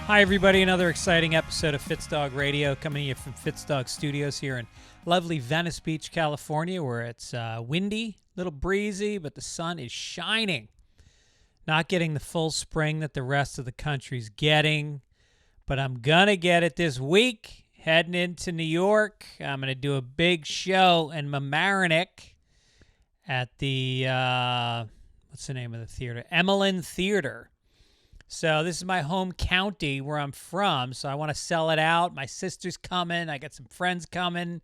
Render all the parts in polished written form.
Hi, everybody. Another exciting episode of Fitzdog Radio coming to you from Fitzdog Studios here in lovely Venice Beach, California, where it's windy, a little breezy, but the sun is shining. Not getting the full spring that the rest of the country's getting, but I'm going to get it this week. Heading into New York. I'm going to do a big show in Mamaroneck at the, what's the name of the theater? Emmy-winning Theater. So this is my home county where I'm from, so I want to sell it out. My sister's coming. I got some friends coming.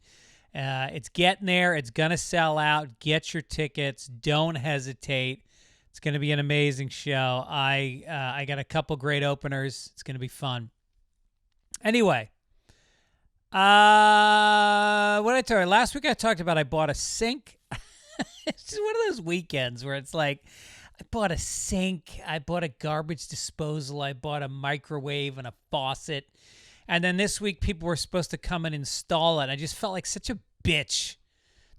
It's getting there. It's going to sell out. Get your tickets. Don't hesitate. It's going to be an amazing show. I got a couple great openers. It's going to be fun. Anyway, what did I tell you? Last week I talked about I bought a sink. It's just one of those weekends where it's like, I bought a sink, I bought a garbage disposal, I bought a microwave and a faucet. And then this week, people were supposed to come and install it. I just felt like such a bitch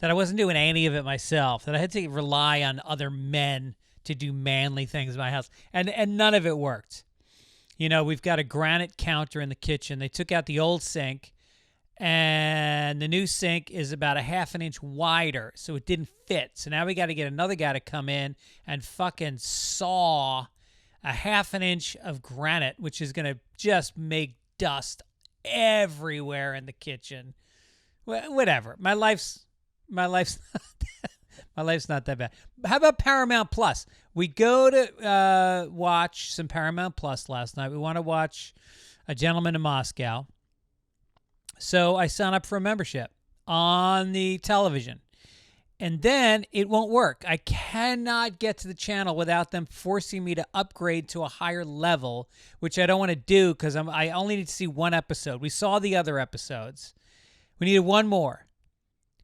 that I wasn't doing any of it myself, that I had to rely on other men to do manly things in my house. And none of it worked. You know, we've got a granite counter in the kitchen. They took out the old sink, and the new sink is about a half an inch wider, so it didn't fit. So now we got to get another guy to come in and fucking saw a half an inch of granite, which is going to just make dust everywhere in the kitchen. Whatever. My life's my life's not that bad. How about Paramount Plus? We go to watch some Paramount Plus last night. We want to watch A Gentleman in Moscow. So I sign up for a membership on the television, and then it won't work. I cannot get to the channel without them forcing me to upgrade to a higher level, which I don't want to do because I only need to see one episode. We saw the other episodes. We needed one more.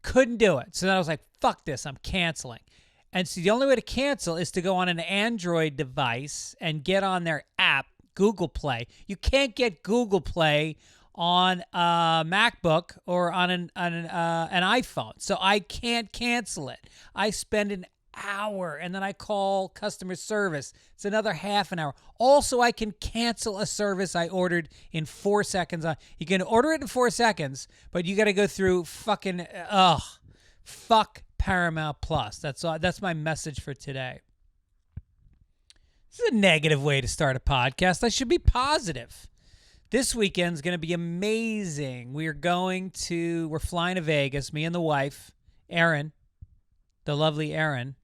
Couldn't do it. So then I was like, fuck this. I'm canceling. And so the only way to cancel is to go on an Android device and get on their app, Google Play. You can't get Google Play on a MacBook or on an iPhone. So I can't cancel it. I spend an hour and then I call customer service. It's another half an hour. Also, I can cancel a service I ordered in 4 seconds. You can order it in 4 seconds, but you got to go through fucking, fuck Paramount Plus. That's my message for today. This is a negative way to start a podcast. I should be positive. This weekend's going to be amazing. We're flying to Vegas, me and the wife, Erin, the lovely Erin.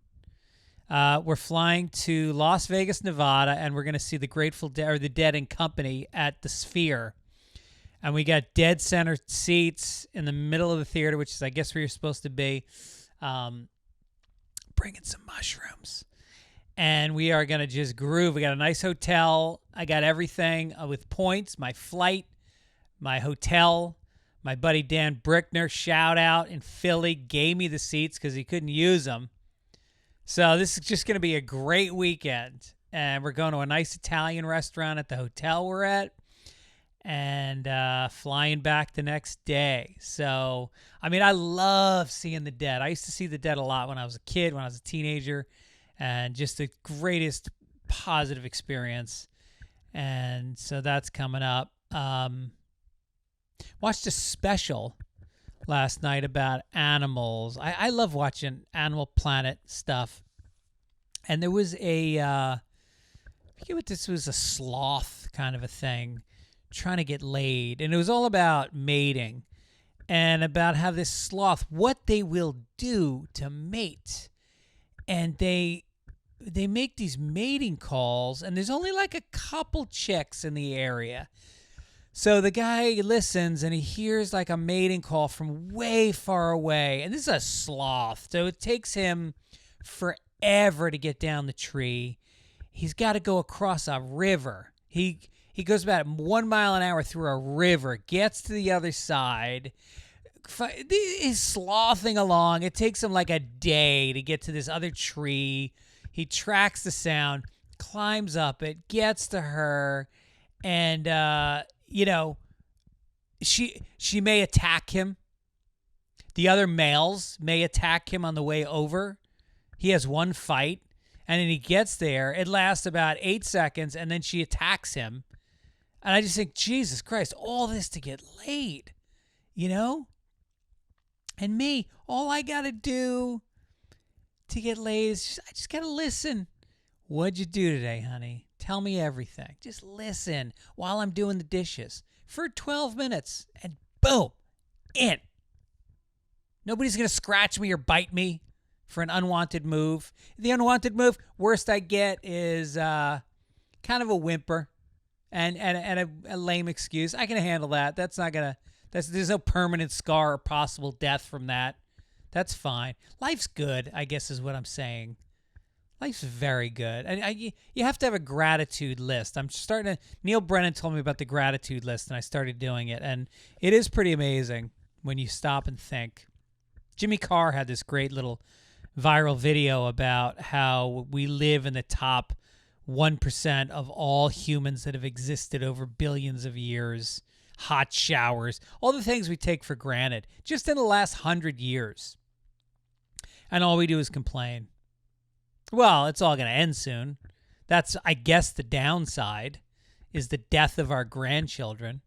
We're flying to Las Vegas, Nevada, and we're going to see the Grateful Dead, or the Dead and Company at the Sphere. And we got dead center seats in the middle of the theater, which is, I guess, where you're supposed to be. Bringing some mushrooms. And we are going to just groove. We got a nice hotel. I got everything with points. My flight, my hotel. My buddy Dan Brickner, shout out in Philly, gave me the seats because he couldn't use them. So this is just going to be a great weekend. And we're going to a nice Italian restaurant at the hotel we're at. And flying back the next day. So, I mean, I love seeing the Dead. I used to see the Dead a lot when I was a kid, when I was a teenager. And just the greatest positive experience. And so that's coming up. Watched a special last night about animals. I love watching Animal Planet stuff. And there was I forget what this was, a sloth kind of a thing, trying to get laid. And it was all about mating and about how this sloth, what they will do to mate. And they make these mating calls, and there's only like a couple chicks in the area. So the guy listens, and he hears like a mating call from way far away. And this is a sloth, so it takes him forever to get down the tree. He's got to go across a river. He goes about 1 mile an hour through a river, gets to the other side. He's slothing along. It takes him like a day to get to this other tree. He tracks the sound, climbs up it, gets to her, and, she may attack him. The other males may attack him on the way over. He has one fight, and then he gets there. It lasts about 8 seconds, and then she attacks him. And I just think, Jesus Christ, all this to get laid, you know? And me, all I got to do to get laid is I just got to listen. What'd you do today, honey? Tell me everything. Just listen while I'm doing the dishes for 12 minutes and boom, in. Nobody's going to scratch me or bite me for an unwanted move. The unwanted move, worst I get is kind of a whimper and a lame excuse. I can handle that. That's not going to, there's no permanent scar or possible death from that. That's fine. Life's good, I guess is what I'm saying. Life's very good. And you have to have a gratitude list. I'm starting to, Neil Brennan told me about the gratitude list, and I started doing it. And it is pretty amazing when you stop and think. Jimmy Carr had this great little viral video about how we live in the top 1% of all humans that have existed over billions of years. Hot showers, all the things we take for granted just in the last 100 years. And all we do is complain. Well, it's all going to end soon. That's, I guess, the downside is the death of our grandchildren.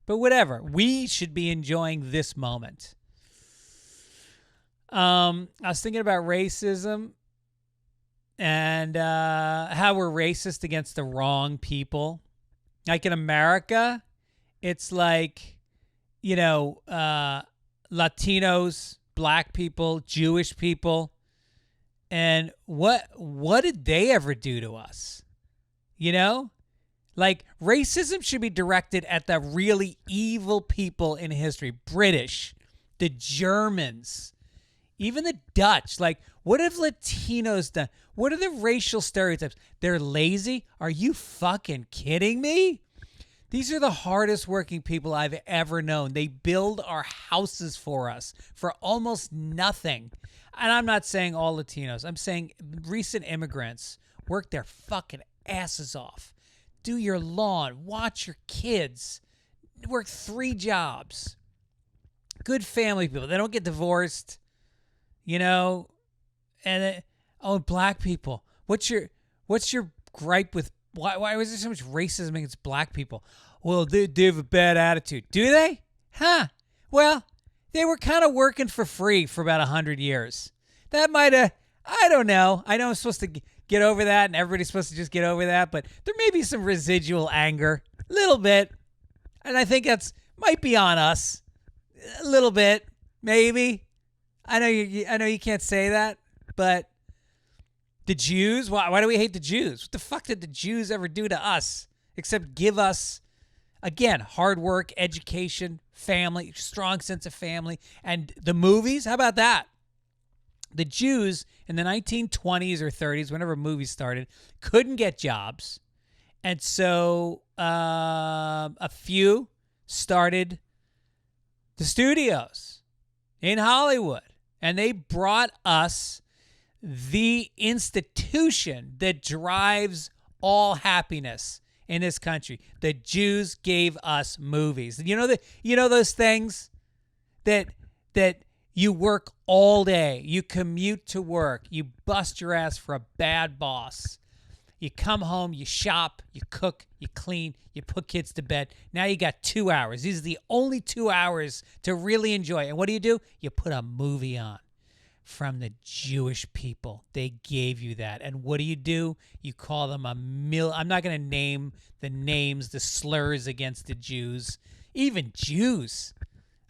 But whatever. We should be enjoying this moment. I was thinking about racism and how we're racist against the wrong people. Like in America, it's like, you know, Latinos, black people, Jewish people. And what did they ever do to us? You know? Like, racism should be directed at the really evil people in history. British, the Germans, even the Dutch. Like, what have Latinos done? What are the racial stereotypes? They're lazy? Are you fucking kidding me? These are the hardest working people I've ever known. They build our houses for us for almost nothing. And I'm not saying all Latinos. I'm saying recent immigrants work their fucking asses off. Do your lawn. Watch your kids. Work 3 jobs. Good family people. They don't get divorced. You know? And black people. What's your gripe with why was there so much racism against black people? Well, they have a bad attitude. Do they? Huh. Well, they were kind of working for free for about 100 years. That might have, I don't know. I know I'm supposed to get over that and everybody's supposed to just get over that, but there may be some residual anger. A little bit. And I think that's might be on us. A little bit. Maybe. I know you can't say that, but the Jews? Why do we hate the Jews? What the fuck did the Jews ever do to us? Except give us, again, hard work, education, family, strong sense of family, and the movies? How about that? The Jews in the 1920s or 30s, whenever movies started, couldn't get jobs. And so a few started the studios in Hollywood. And they brought us the institution that drives all happiness in this country. The Jews gave us movies. You know those things that you work all day, you commute to work, you bust your ass for a bad boss. You come home, you shop, you cook, you clean, you put kids to bed. Now you got 2 hours. These are the only 2 hours to really enjoy. And what do? You put a movie on. From the Jewish people. They gave you that. And what do? You call them I'm not going to name the names, the slurs against the Jews. Even Jews,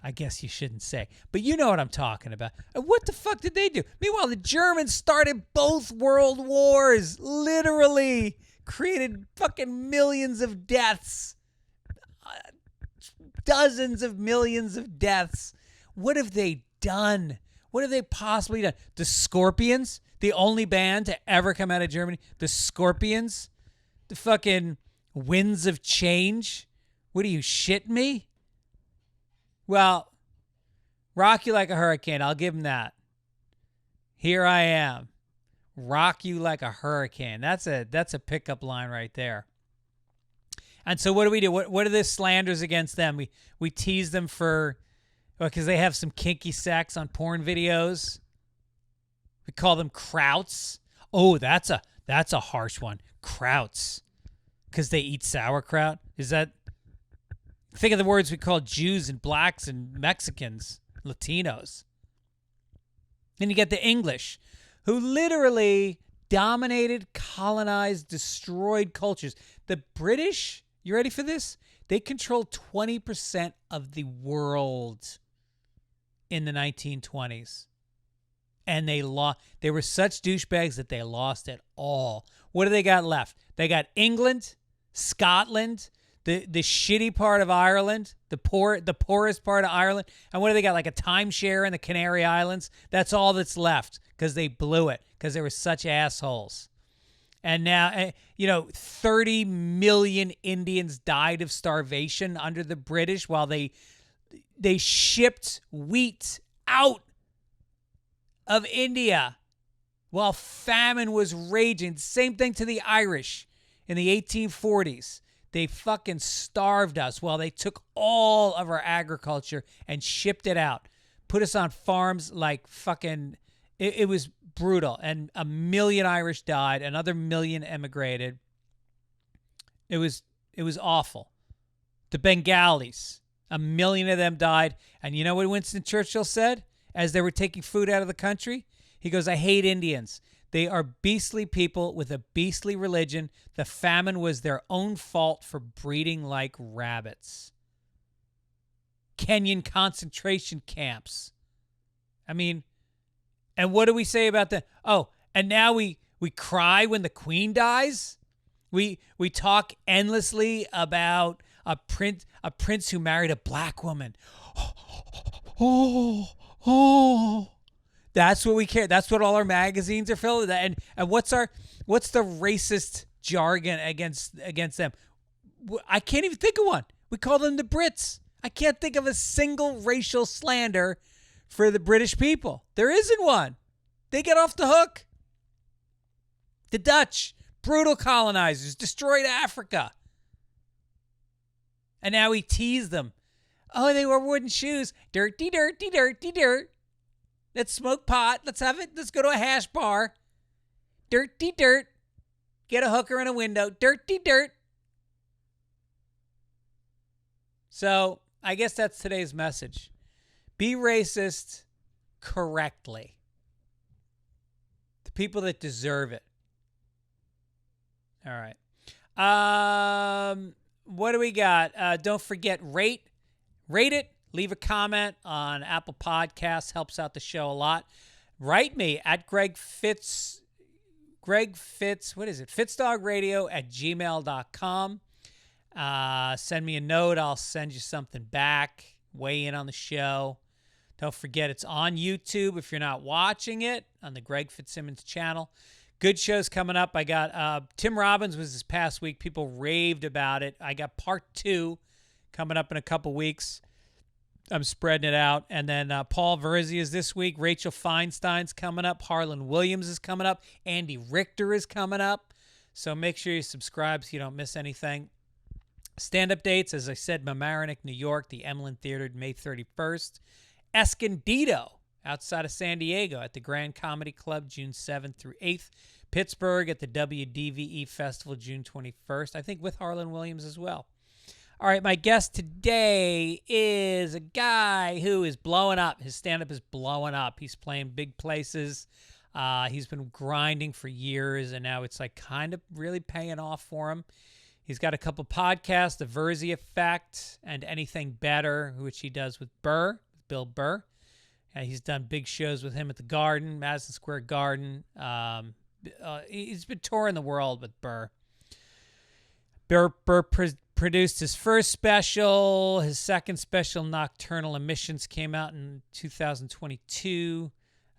I guess you shouldn't say. But you know what I'm talking about. And what the fuck did they do? Meanwhile, the Germans started both world wars. Literally created fucking millions of deaths. Dozens of millions of deaths. What have they done? What have they possibly done? The Scorpions, the only band to ever come out of Germany. The Scorpions, the fucking Winds of Change. What are you, shitting me? Well, rock you like a hurricane. I'll give them that. Here I am. Rock you like a hurricane. That's a pickup line right there. And so what do? What are the slanders against them? We tease them for... because they have some kinky sex on porn videos. We call them krauts. Oh, that's a harsh one. Krauts. because they eat sauerkraut? Is that... Think of the words we call Jews and blacks and Mexicans, Latinos. Then you get the English, who literally dominated, colonized, destroyed cultures. The British, you ready for this? They controlled 20% of the world in the 1920s. And they were such douchebags that they lost it all. What do they got left? They got England, Scotland, the shitty part of Ireland, the poorest part of Ireland. And what do they got? Like a timeshare in the Canary Islands? That's all that's left because they blew it because they were such assholes. And now, 30 million Indians died of starvation under the British while they shipped wheat out of India while famine was raging. Same thing to the Irish in the 1840s. They fucking starved us while they took all of our agriculture and shipped it out. Put us on farms like fucking... It was brutal. And 1 million Irish died. Another 1 million emigrated. It was awful. The Bengalis, 1 million of them died. And you know what Winston Churchill said as they were taking food out of the country? He goes, I hate Indians. They are beastly people with a beastly religion. The famine was their own fault for breeding like rabbits. Kenyan concentration camps. I mean, and what do we say about that? Oh, and now we cry when the queen dies? We talk endlessly about a prince who married a black woman. Oh. That's what we care. That's what all our magazines are filled with. And what's the racist jargon against them? I can't even think of one. We call them the Brits. I can't think of a single racial slander for the British people. There isn't one. They get off the hook. The Dutch, brutal colonizers, destroyed Africa. And now we tease them. Oh, they wore wooden shoes. Dirty, dirty, dirty, dirt. Let's smoke pot. Let's have it. Let's go to a hash bar. Dirty dirt. Get a hooker in a window. Dirty dirt. So I guess that's today's message. Be racist correctly. The people that deserve it. All right. What do we got? Don't forget, rate it. Leave a comment on Apple Podcasts. Helps out the show a lot. Write me at Greg Fitz, what is it? Fitzdog@gmail.com. Send me a note. I'll send you something back. Weigh in on the show. Don't forget, it's on YouTube if you're not watching it, on the Greg Fitzsimmons channel. Good shows coming up. I got Tim Robbins was this past week. People raved about it. I got part 2 coming up in a couple weeks. I'm spreading it out. And then Paul Virzi is this week. Rachel Feinstein's coming up. Harlan Williams is coming up. Andy Richter is coming up. So make sure you subscribe so you don't miss anything. Stand-up dates, as I said, Mamaroneck, New York, the Emlyn Theater, May 31st. Escondido, outside of San Diego, at the Grand Comedy Club, June 7th through 8th. Pittsburgh at the WDVE Festival, June 21st. I think with Harlan Williams as well. All right, my guest today is a guy who is blowing up. His stand-up is blowing up. He's playing big places. He's been grinding for years, and now it's like kind of really paying off for him. He's got a couple podcasts, The Virzi Effect and Anything Better, which he does with Bill Burr. He's done big shows with him at the Garden, Madison Square Garden. He's been touring the world with Burr. Burr produced his first special. His second special, Nocturnal Emissions, came out in 2022.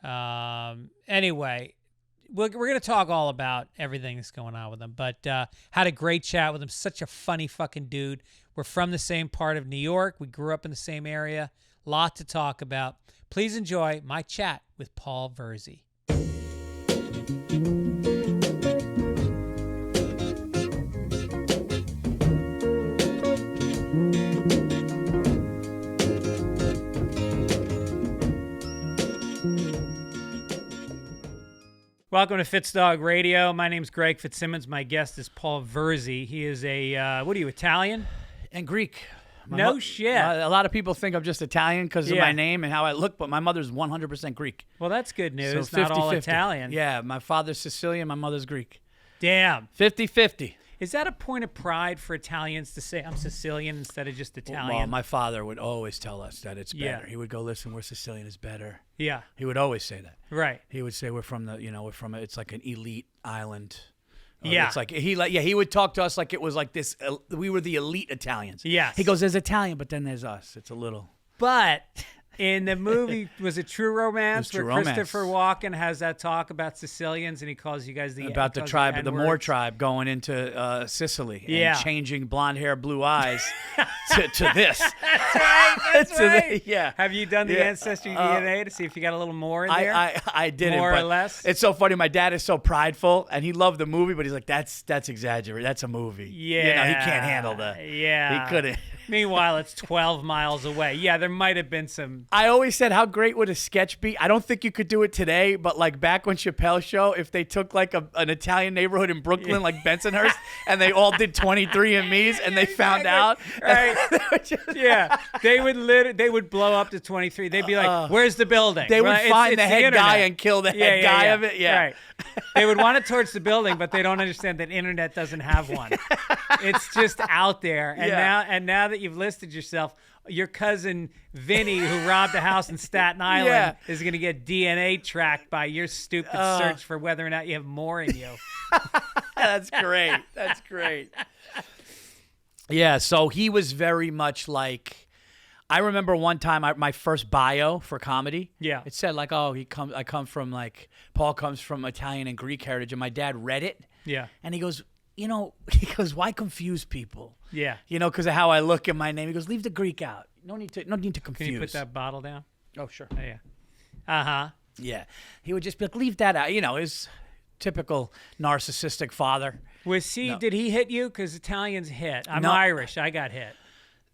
Anyway, we're going to talk all about everything that's going on with him. But had a great chat with him. Such a funny fucking dude. We're from the same part of New York. We grew up in the same area. Lot to talk about. Please enjoy my chat with Paul Virzi. Welcome to Fitzdog Radio. My name's Greg Fitzsimmons. My guest is Paul Virzi. He is a, what are you, Italian? And Greek. No shit. A lot of people think I'm just Italian because of my name and how I look, but my mother's 100% Greek. Well, that's good news. So 50-50. Not all Italian. Yeah, my father's Sicilian, my mother's Greek. Damn. 50-50. Is that a point of pride for Italians to say I'm Sicilian instead of just Italian? Well, my father would always tell us that it's better. Yeah. He would go, listen, we're Sicilian, it's better. Yeah. He would always say that. Right. He would say we're from the, it's like an elite island. Yeah. It's like he would talk to us like it was like this. We were the elite Italians. Yes. He goes, there's Italian, but then there's us. It's a little. But in the movie, was it True Romance, True where Romance. Christopher Walken has that talk about Sicilians and he calls you guys the About the tribe, the Moor tribe going into Sicily and changing blonde hair, blue eyes to this. That's right. That's right. Yeah. Have you done the Ancestry DNA to see if you got a little more in there? I didn't. More but or less? It's so funny. My dad is so prideful, and he loved the movie, but he's like, that's exaggerated. That's a movie. Yeah. He can't handle that. Yeah. He couldn't. Meanwhile, it's 12 miles away. Yeah, there might have been some. I always said, how great would a sketch be? I don't think you could do it today, but like back when Chappelle's show, if they took like an Italian neighborhood in Brooklyn, like Bensonhurst, and they all did 23andMe's, and they found out. Right. Yeah. They would blow up to 23. They'd be like, where's the building? They would find it's the head internet. guy and kill the head guy of it. Yeah. Right. They would want it towards the building, but they don't understand that internet doesn't have one. It's just out there. And now that you've listed yourself, your cousin Vinny, who robbed a house in Staten Island, is going to get DNA tracked by your stupid search for whether or not you have more in you. That's great. That's great. Yeah, so he was very much like, I remember one time my first bio for comedy. Yeah. It said like, I come from like, Paul comes from Italian and Greek heritage, and my dad read it. Yeah. And he goes, why confuse people? Yeah. Because of how I look in my name. He goes, leave the Greek out. No need to confuse. Can you put that bottle down? Oh, sure. Oh, yeah. Uh-huh. Yeah. He would just be like, leave that out. His typical narcissistic father. Did he hit you? Because Italians hit. I'm No. Irish. I got hit.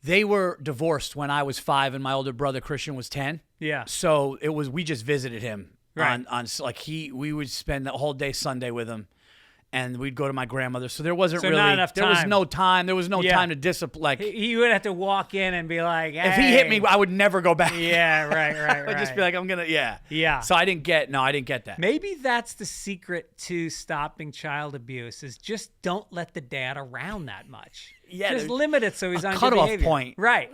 They were divorced when I was 5 and my older brother Christian was 10. Yeah. So we just visited him. Right. We would spend the whole day Sunday with him, and we'd go to my grandmother. So there wasn't really not enough there was time. no time. There was no time to discipline. Like He would have to walk in and be like, hey. if he hit me, I would never go back. Yeah, right. I'd just be like, I'm gonna Yeah. So I didn't get that. Maybe that's the secret to stopping child abuse is just don't let the dad around that much. Yeah, just there's limit it so he's on good cutoff behavior. point. Right.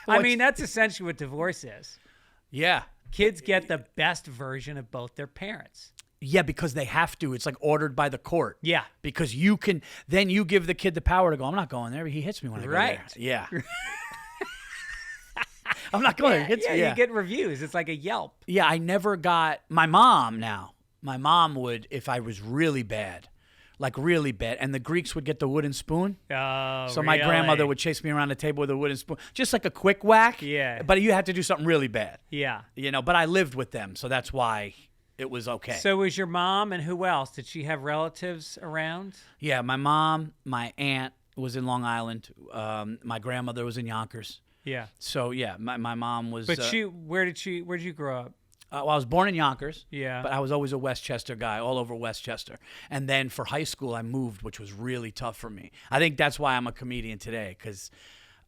I mean, that's essentially what divorce is. Yeah. Kids get the best version of both their parents. Yeah, because they have to. It's like ordered by the court. Yeah. Because you give the kid the power to go, I'm not going there. He hits me when I go there. Yeah. I'm not going there. He hits me. You get reviews. It's like a Yelp. Yeah, I never got my mom would, if I was really bad, and the Greeks would get the wooden spoon. Oh, so my grandmother would chase me around the table with a wooden spoon, just like a quick whack. Yeah. But you had to do something really bad. Yeah. But I lived with them, so that's why it was okay. So was your mom, and who else? Did she have relatives around? Yeah, my mom, my aunt was in Long Island. My grandmother was in Yonkers. Yeah. So yeah, my mom was. But where'd you grow up? Well, I was born in Yonkers. Yeah. But I was always a Westchester guy, all over Westchester. And then for high school, I moved, which was really tough for me. I think that's why I'm a comedian today, because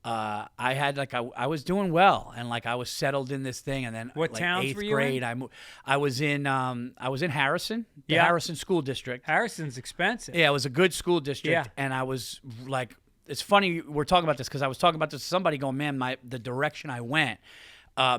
I had I was doing well, and I was settled in this thing. And then what towns eighth were you grade, in? I was in Harrison, the Harrison School District. Harrison's expensive. Yeah, it was a good school district, Yeah. and I was like, it's funny we're talking about this because I was talking about this to somebody going, man, the direction I went,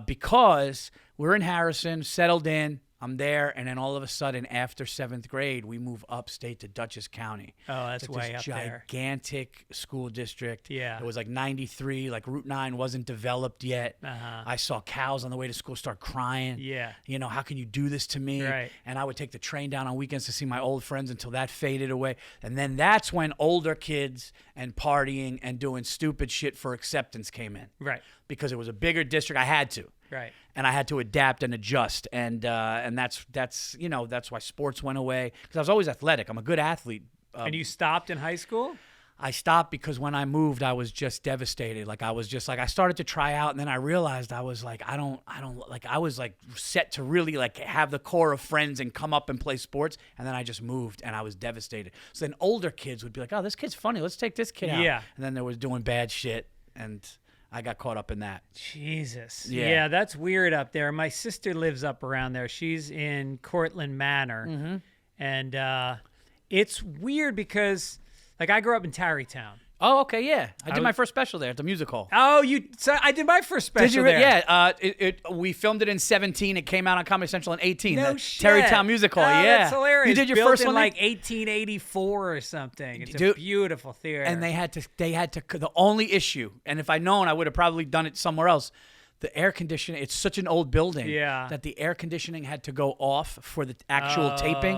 because we're in Harrison, settled in, I'm there, and then all of a sudden, after 7th grade, we move upstate to Dutchess County. Oh, that's way up there. Gigantic school district. Yeah. It was like 93, Route 9 wasn't developed yet. Uh-huh. I saw cows on the way to school start crying. Yeah. How can you do this to me? Right. And I would take the train down on weekends to see my old friends until that faded away. And then that's when older kids and partying and doing stupid shit for acceptance came in. Right. Because it was a bigger district. I had to. Right. And I had to adapt and adjust, and that's why sports went away, because I was always athletic. I'm a good athlete. And you stopped in high school? I stopped because when I moved, I was just devastated. Like I was just like I started to try out, and then I realized I was like I don't like I was like set to really like have the core of friends and come up and play sports, and then I just moved and I was devastated. So then older kids would be like, "Oh, this kid's funny. Let's take this kid out." Yeah. And then they was doing bad shit, and I got caught up in that. Jesus. Yeah. Yeah, that's weird up there. My sister lives up around there. She's in Cortland Manor, and it's weird because. Like, I grew up in Tarrytown. Oh, okay, yeah. I did my first special there at the music hall. Oh, so I did my first special Did you? there. Yeah. We filmed it in 17. It came out on Comedy Central in 18. No the shit. Tarrytown Music Hall. Oh, Yeah, that's hilarious. You did your Built first in one like 1884 or something. It's a beautiful theater. And they had to. The only issue, and if I'd known, I would have probably done it somewhere else. The air conditioning, it's such an old building that the air conditioning had to go off for the actual taping,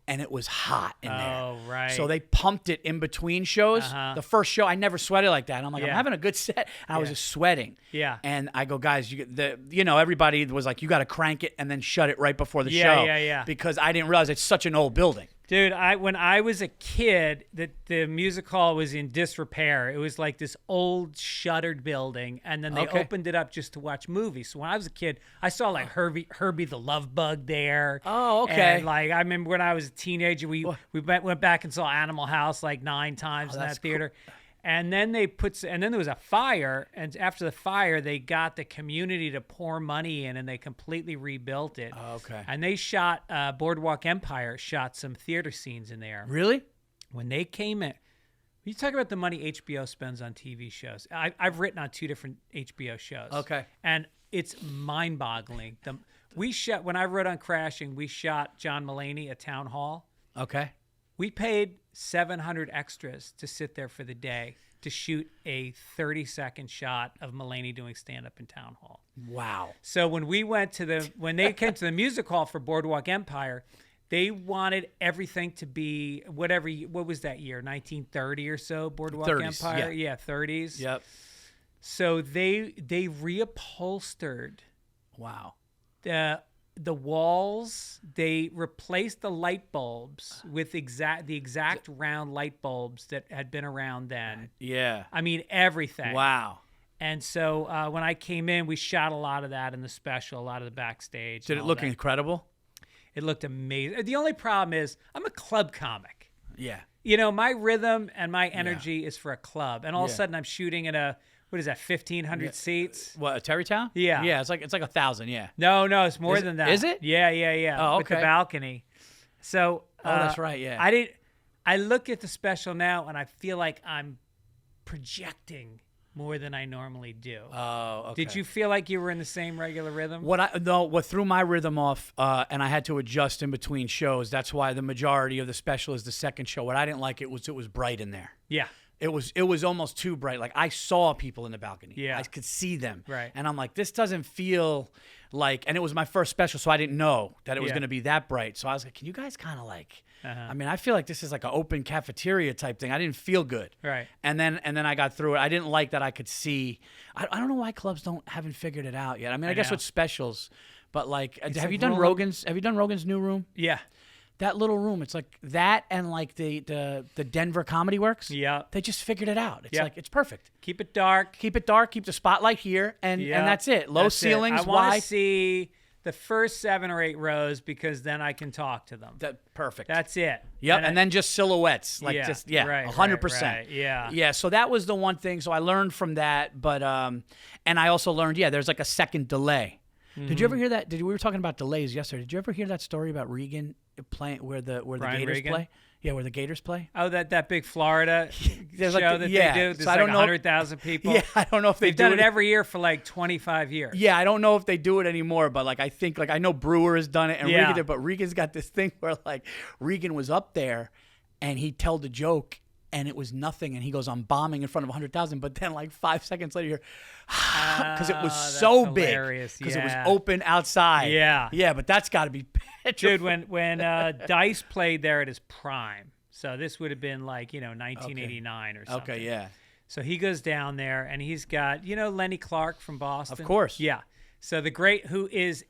and it was hot in there. Oh, right. So they pumped it in between shows. The first show, I never sweated like that. And I'm like, I'm having a good set. And I was just sweating. Yeah. And I go, guys, everybody was like, you got to crank it and then shut it right before the show. Yeah. Because I didn't realize it's such an old building. Dude, when I was a kid, the music hall was in disrepair. It was like this old shuttered building, and then they opened it up just to watch movies. So when I was a kid, I saw like Herbie the Love Bug there. Oh, okay. And like I remember when I was a teenager, we went back and saw Animal House like 9 times in that theater. Cool. And then and then there was a fire, and after the fire, they got the community to pour money in, and they completely rebuilt it. Oh, okay. And they shot Boardwalk Empire, shot some theater scenes in there. Really? When they came in, you talk about the money HBO spends on TV shows. I've written on 2 different HBO shows. Okay. And it's mind-boggling. When I wrote on Crashing, we shot John Mulaney at Town Hall. Okay. We paid 700 extras to sit there for the day to shoot a 30-second shot of Mulaney doing stand-up in Town Hall. Wow. So when they came to the music hall for Boardwalk Empire, they wanted everything to be what was that year? 1930 or so, Boardwalk 30s, Empire? Yeah, 30s. Yep. So they reupholstered Wow. the walls. They replaced the light bulbs with the exact round light bulbs that had been around then. Yeah. I mean, everything. Wow. And so when I came in, we shot a lot of that in the special, a lot of the backstage. Did it look incredible? It looked amazing. The only problem is I'm a club comic. Yeah. You know, my rhythm and my energy is for a club. And all of a sudden I'm shooting at a, what is that, 1,500 seats? What, Tarrytown? Yeah. Yeah, it's like 1,000, yeah. No, it's more than that. Is it? Yeah. Oh, okay. With the balcony. So that's right, yeah. I look at the special now and I feel like I'm projecting more than I normally do. Oh, okay. Did you feel like you were in the same regular rhythm? What threw my rhythm off, and I had to adjust in between shows. That's why the majority of the special is the second show. What I didn't like it was bright in there. Yeah. It was almost too bright. Like I saw people in the balcony. Yeah. I could see them. Right. And I'm like, this doesn't feel like. And it was my first special, so I didn't know that it was going to be that bright. So I was like, can you guys kind of like? I mean, I feel like this is like an open cafeteria type thing. I didn't feel good. Right. And then I got through it. I didn't like that I could see. I don't know why clubs haven't figured it out yet. I mean, I guess with specials, but like, have you done Rogan's New Room? Yeah. That little room, it's like that and like the Denver Comedy Works. Yeah. They just figured it out. It's like, it's perfect. Keep it dark. Keep it dark, keep the spotlight here, and that's it. Low ceilings, I want to wide. see the first 7 or 8 rows because then I can talk to them. Perfect. That's it. Yep, and then just silhouettes. Like right, 100%. Right, yeah. Yeah, so that was the one thing. So I learned from that, but and I also learned, there's like a second delay. Did you ever hear that? We were talking about delays yesterday. Did you ever hear that story about Regan playing where the Gators play? Yeah, where the Gators play. Oh, that big Florida show like that they do. There's so I like don't know 100,000 people. Yeah, I don't know if they've done it every year for like 25 years. Yeah, I don't know if they do it anymore, but like I think I know Brewer has done it and Regan did, but Regan's got this thing where like Regan was up there and he told a joke and it was nothing, and he goes, "I'm bombing in front of 100,000," but then like 5 seconds later, because it was so big, because it was open outside. Yeah, but that's got to be dude. When Dice played there at his prime, so this would have been like 1989 or something. Okay, yeah. So he goes down there and he's got Lenny Clark from Boston, of course. Yeah. So who is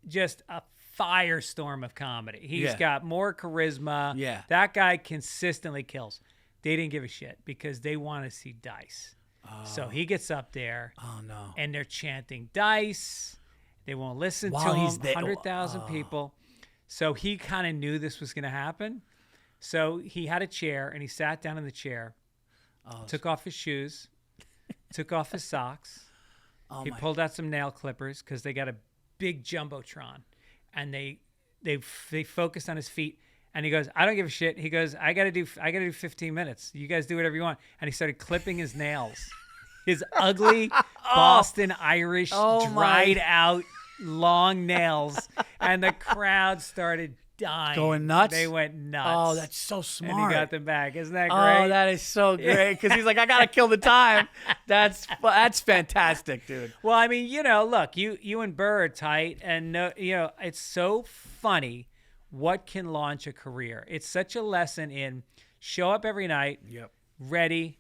just a firestorm of comedy. He's got more charisma. Yeah. That guy consistently kills. They didn't give a shit because they want to see Dice. So he gets up there. Oh no! And they're chanting Dice. They won't listen While to him. he's there. 100,000 people. So he kind of knew this was going to happen. So he had a chair and he sat down in the chair, took off his shoes, took off his socks. He pulled out some nail clippers because they got a big jumbotron, and they focused on his feet. And he goes, I don't give a shit. He goes, I gotta do 15 minutes. You guys do whatever you want. And he started clipping his nails, his ugly Boston Irish dried out long nails, and the crowd started dying. Going nuts? They went nuts. Oh, that's so smart. And he got them back. Isn't that great? Oh, that is so great. Because he's like, I got to kill the time. That's fantastic, dude. Well, I mean, look, you and Burr are tight. And, it's so funny what can launch a career. It's such a lesson in show up every night, ready,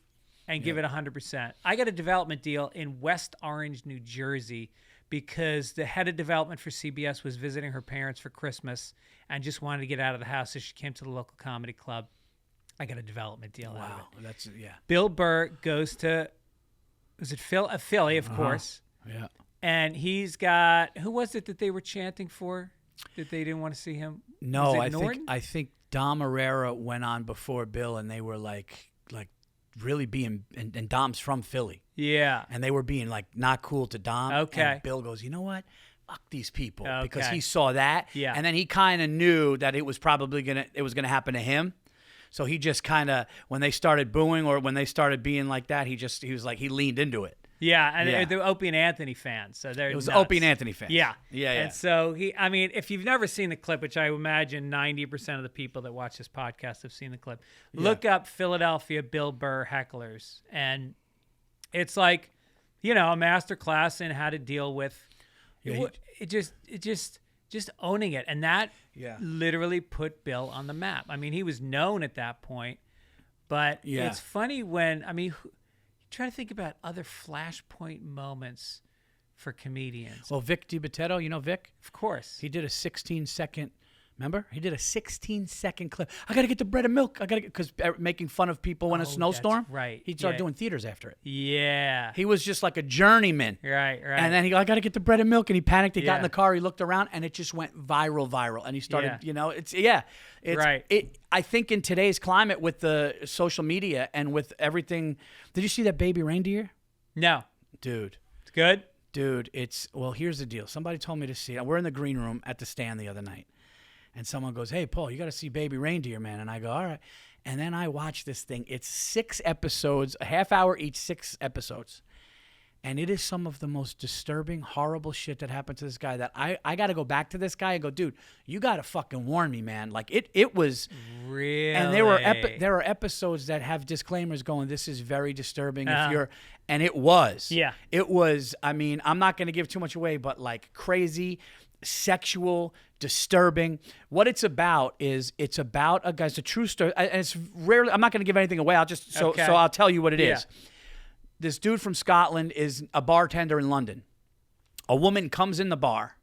and give it 100%. I got a development deal in West Orange, New Jersey, because the head of development for CBS was visiting her parents for Christmas and just wanted to get out of the house, so she came to the local comedy club. I got a development deal out of it. That's Bill Burr goes to, was it Philly, of course. Yeah. And he's got, who was it that they were chanting for that they didn't want to see him? No, was it I think Dom Herrera went on before Bill, and they were like really being, and Dom's from Philly. Yeah. And they were being like not cool to Dom. Okay. And Bill goes, you know what? Fuck these people. Okay. Because he saw that. Yeah. And then he kind of knew that it was probably it was gonna happen to him. So he just kind of, when they started booing or when they started being like that, he leaned into it. Yeah, and they're Opie and Anthony fans, so they're It was nuts. Opie and Anthony fans. Yeah. Yeah. And so if you've never seen the clip, which I imagine 90% of the people that watch this podcast have seen the clip, look up Philadelphia Bill Burr hecklers, and it's like, a master class in how to deal with just owning it, and that literally put Bill on the map. I mean, he was known at that point, but it's funny when try to think about other flashpoint moments for comedians. Well, Vic DiBitetto, you know Vic? Of course. He did a 16-second, remember? He did a 16-second clip. I got to get the bread and milk. Because making fun of people in a snowstorm. Right. He started doing theaters after it. Yeah. He was just like a journeyman. Right. And then he go, I got to get the bread and milk. And he panicked. He got in the car. He looked around. And it just went viral. And he started, I think in today's climate with the social media and with everything. Did you see that baby reindeer? No. Dude. It's good? Dude, here's the deal. Somebody told me to see it. We're in the green room at the stand the other night. And someone goes, hey, Paul, you got to see Baby Reindeer, man. And I go, all right. And then I watch this thing. It's 6 episodes, a half hour each, 6 episodes. And it is some of the most disturbing, horrible shit that happened to this guy that I got to go back to this guy and go, dude, you got to fucking warn me, man. Like, it was. Really? And there are episodes that have disclaimers going, this is very disturbing if you're. And it was. Yeah. It was, I mean, I'm not going to give too much away, but like crazy, sexual, disturbing. What it's about is it's about a guy's a true story, and it's rarely. I'm not going to give anything away. So I'll tell you what it is. This dude from Scotland is a bartender in London. A woman comes in the bar,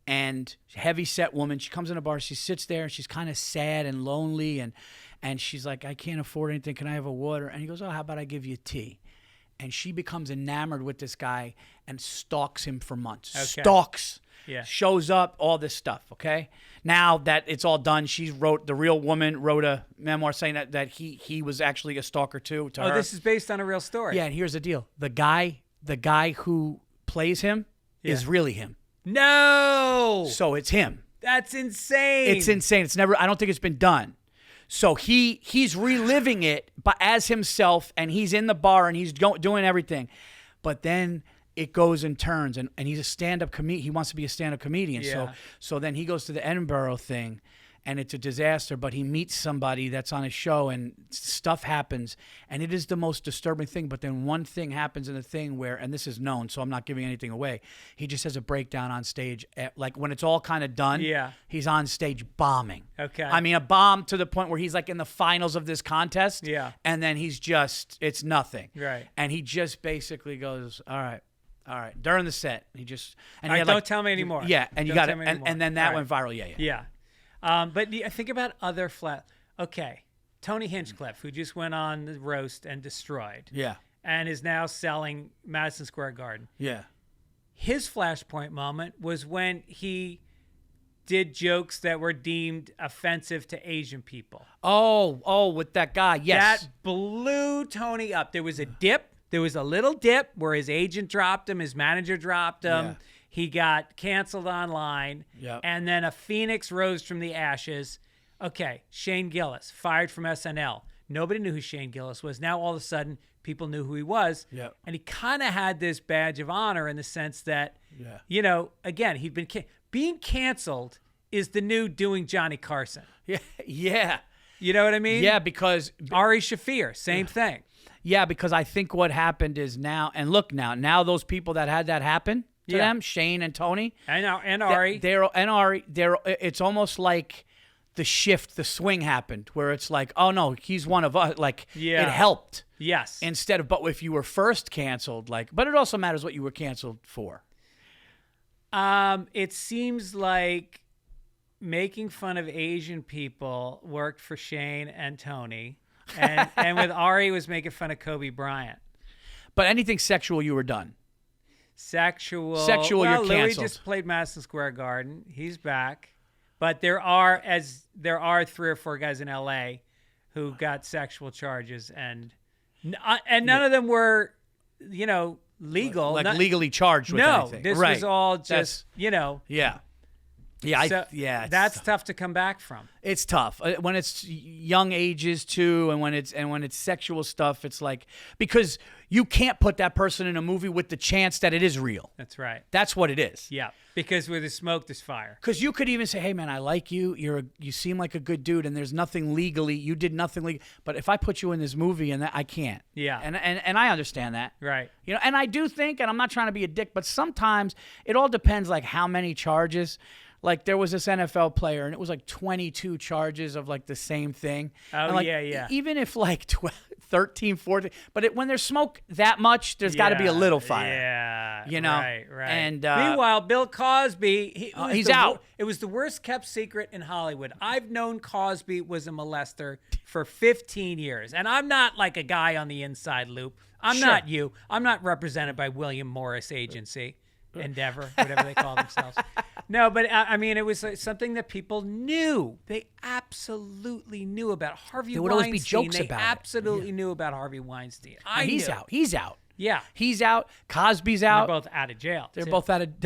and heavy-set woman. She comes in the bar. She sits there, and she's kind of sad and lonely, and she's like, I can't afford anything. Can I have a water? And he goes, oh, how about I give you tea? And she becomes enamored with this guy and stalks him for months. Okay. Stalks. Yeah. Shows up, all this stuff, okay? Now that it's all done, the real woman wrote a memoir saying that he was actually a stalker too to her. Oh, this is based on a real story. Yeah, and here's the deal. The guy who plays him is really him. No! So it's him. That's insane. It's insane. I don't think it's been done. So he's reliving it but as himself, and he's in the bar and he's doing everything. But then it goes and turns, and he's a stand-up comedian. He wants to be a stand-up comedian. Yeah. So then he goes to the Edinburgh thing, and it's a disaster, but he meets somebody that's on his show, and stuff happens, and it is the most disturbing thing. But then one thing happens in the thing where, and this is known, so I'm not giving anything away, he just has a breakdown on stage. Like when it's all kind of done, he's on stage bombing. Okay. I mean, a bomb to the point where he's like in the finals of this contest, and then it's nothing. Right. And he just basically goes, all right. During the set, don't tell me anymore. Yeah, and you got it, and then that went viral. Yeah. But think about other Okay, Tony Hinchcliffe, who just went on the roast and destroyed. Yeah. And is now selling Madison Square Garden. Yeah. His flashpoint moment was when he did jokes that were deemed offensive to Asian people. Oh, with that guy, yes. That blew Tony up. There was a dip. There was a little dip where his agent dropped him, his manager dropped him. Yeah. He got canceled online. Yep. And then a phoenix rose from the ashes. Okay, Shane Gillis, fired from SNL. Nobody knew who Shane Gillis was. Now, all of a sudden, people knew who he was. Yep. And he kind of had this badge of honor in the sense that, again, he'd been being canceled is the new doing Johnny Carson. Yeah. You know what I mean? Yeah, because Ari Shaffir, same thing. Yeah, because I think what happened is now, and look now those people that had that happen to them, Shane and Tony, and Ari, it's almost like the swing happened where it's like, oh no, he's one of us. Like it helped. Yes. Instead of, but if you were first canceled, but it also matters what you were canceled for. It seems like making fun of Asian people worked for Shane and Tony, and with Ari was making fun of Kobe Bryant. But anything sexual, you were done. Sexual, well, you're canceled. Louie just played Madison Square Garden. He's back. But there are 3 or 4 guys in L.A. who got sexual charges, and none of them were, legal. Legally charged with anything. No, this was all just, Yeah. Yeah, that's tough to come back from. It's tough when it's young ages too, and when it's sexual stuff. It's like, because you can't put that person in a movie with the chance that it is real. That's right. That's what it is. Yeah, because where there's smoke, there's fire. Because you could even say, "Hey, man, I like you. You seem like a good dude, and there's nothing legally. You did nothing legal. But if I put you in this movie, and I can't. Yeah, and I understand that. Right. And I do think, and I'm not trying to be a dick, but sometimes it all depends, like how many charges. Like there was this NFL player, and it was like 22 charges of like the same thing. Oh, and yeah. Even if like 13, 14, but when there's smoke that much, there's got to be a little fire. Yeah. Right. And meanwhile, Bill Cosby, he's out. It was the worst kept secret in Hollywood. I've known Cosby was a molester for 15 years, and I'm not like a guy on the inside loop. I'm not you. I'm not represented by William Morris Agency. Endeavor, whatever they call themselves. No, but I mean, it was something that people knew. They absolutely knew about Harvey Weinstein. There would always be jokes about it. They absolutely knew about Harvey Weinstein. He's out. He's out. Yeah. He's out. Cosby's out. They're both out of jail. They're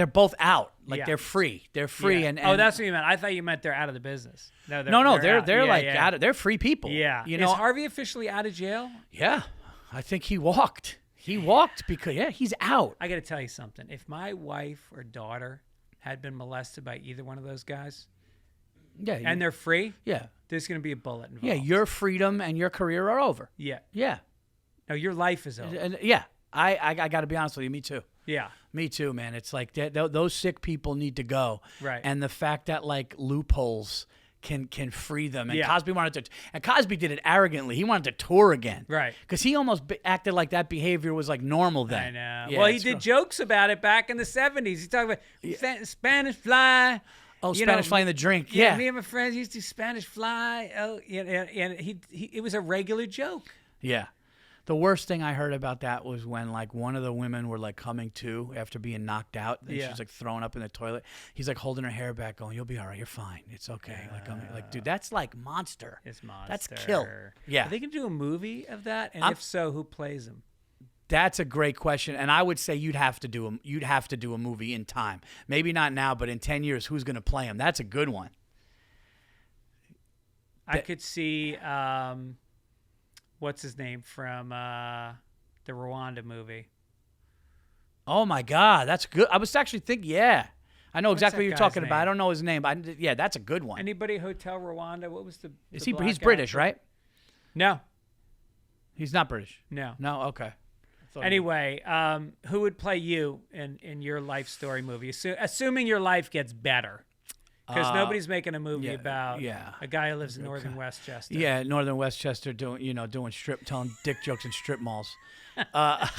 both out. Like they're free. They're free. Yeah. And that's what you meant. I thought you meant they're out of the business. No, they're like out of. They're free people. Yeah. Is Harvey officially out of jail? Yeah, I think he walked. He walked because, he's out. I got to tell you something. If my wife or daughter had been molested by either one of those guys, and they're free, there's going to be a bullet involved. Yeah, your freedom and your career are over. Yeah. Yeah. No, your life is over. And I got to be honest with you. Me too. Yeah. Me too, man. It's like those sick people need to go. Right. And the fact that like loopholes can free them. And Cosby wanted to, and Cosby did it arrogantly. He wanted to tour again. Right. Because he almost acted like that behavior was like normal then. I know. Yeah, well, he did jokes about it back in the 70s. He talked about Spanish fly. Oh, Spanish fly in the drink. Yeah. Me and my friends used to do Spanish fly. Oh, and he it was a regular joke. Yeah. The worst thing I heard about that was when like one of the women were like coming to after being knocked out. And she was like thrown up in the toilet. He's like holding her hair back, going, "You'll be all right. You're fine. It's okay." Like, dude, that's like monster. It's monster. That's kill. Yeah. Are they gonna do a movie of that? And if so, who plays him? That's a great question, and I would say you'd have to do a movie in time. Maybe not now, but in 10 years, who's gonna play him? That's a good one. I could see. What's his name from the Rwanda movie? Oh my God, that's good. I was actually thinking, I know exactly what you're talking about. I don't know his name, but that's a good one. Anybody Hotel Rwanda? What was the? He's British, right? No, he's not British. No. Okay. Anyway, who would play you in your life story movie? Assuming your life gets better. Because nobody's making a movie about a guy who lives in northern Westchester. Yeah, northern Westchester doing telling dick jokes in strip malls. I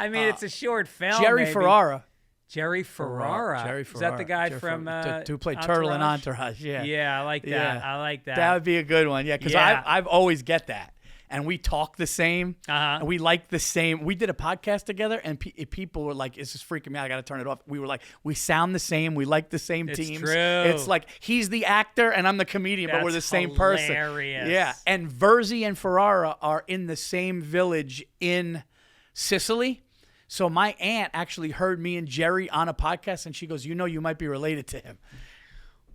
mean, it's a short film. Jerry Ferrara. Jerry Ferrara. Jerry Is that the guy Jerry from who played Turtle in Entourage? Yeah. Yeah, I like that. Yeah. I like that. That would be a good one. Yeah, because Yeah. I've always get that. And we talk the same. Uh-huh. And we like the same. We did a podcast together, and people were like, "It's just freaking me out. I got to turn it off." We were like, "We sound the same. We like the same It's teams." true. It's like he's the actor and I'm the comedian, but we're the That's same person. hilarious. Yeah. And Virzi and Ferrara are in the same village in Sicily. So my aunt actually heard me and Jerry on a podcast, and she goes, you might be related to him.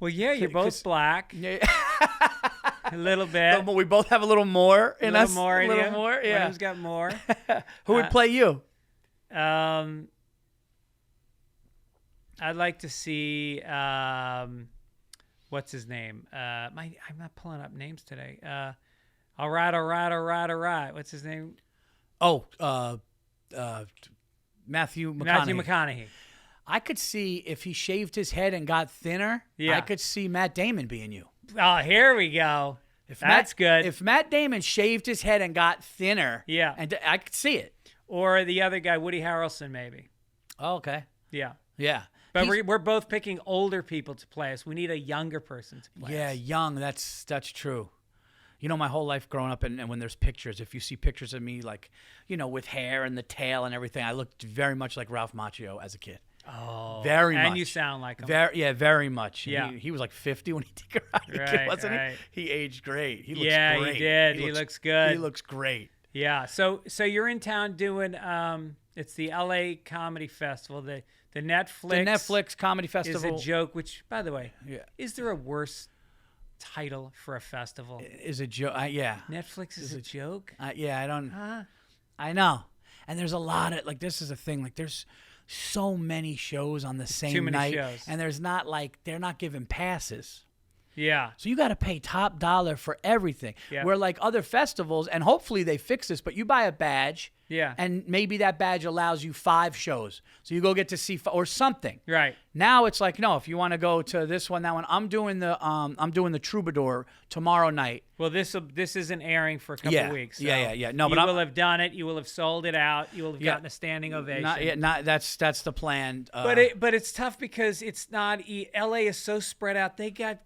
Well, yeah, you're both black. Yeah. A little bit. We both have a little more in us. A little more. Yeah. One of them's got more. Who would play you? I'd like to see what's his name? I'm not pulling up names today. All right. What's his name? Oh, Matthew McConaughey. Matthew McConaughey. I could see if he shaved his head and got thinner. Yeah. I could see Matt Damon being you. Oh, here we go. That's good. If Matt Damon shaved his head and got thinner, Yeah. and I could see it. Or the other guy, Woody Harrelson, maybe. Oh, okay. Yeah. Yeah. But we're both picking older people to play us. We need a younger person to play us. Young. That's true. You know, my whole life growing up, and when there's pictures, if you see pictures of me, like, with hair and the tail and everything, I looked very much like Ralph Macchio as a kid. Oh. Very much. And you sound like him. Very much. Yeah. He was like 50 when he did Karate Kid, wasn't he? He aged great. He looks great. He did. He looks good. He looks great. Yeah. So you're in town doing it's the LA Comedy Festival. The Netflix Comedy Festival is a joke, which, by the way, is there a worse title for a festival? Is a joke. Yeah. Netflix is a joke? I don't. Huh? I know. And there's a lot of, this is a thing. There's so many shows on the same night. Shows. And there's not, they're not giving passes. Yeah. So you got to pay top dollar for everything. Yeah. Where other festivals, and hopefully they fix this, but you buy a badge. Yeah. And maybe that badge allows you 5 shows. So you go get to see or something. Right. Now it's no, if you want to go to this one, that one. I'm doing the Troubadour tomorrow night. Well, this isn't airing for a couple of weeks. So Yeah. No, but you will have done it. You will have sold it out. You will have gotten a standing ovation. That's the plan. But it's tough because it's not. LA is so spread out. They got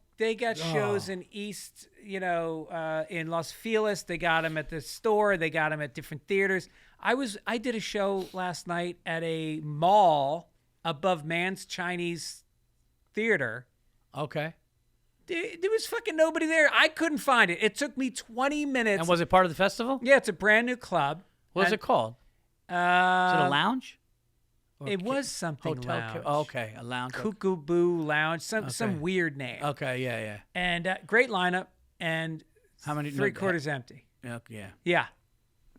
shows in East, in Los Feliz. They got them at the store. They got them at different theaters. I did a show last night at a mall above Mann's Chinese Theater. Okay. There was fucking nobody there. I couldn't find it. It took me 20 minutes. And was it part of the festival? Yeah, it's a brand new club. What is it called? Is it a lounge? It was something hotel. lounge. Okay, a lounge. Cuckoo Boo Lounge. Some weird name. Okay, yeah. And great lineup. And how many? 3/4 empty. Yeah. Yeah.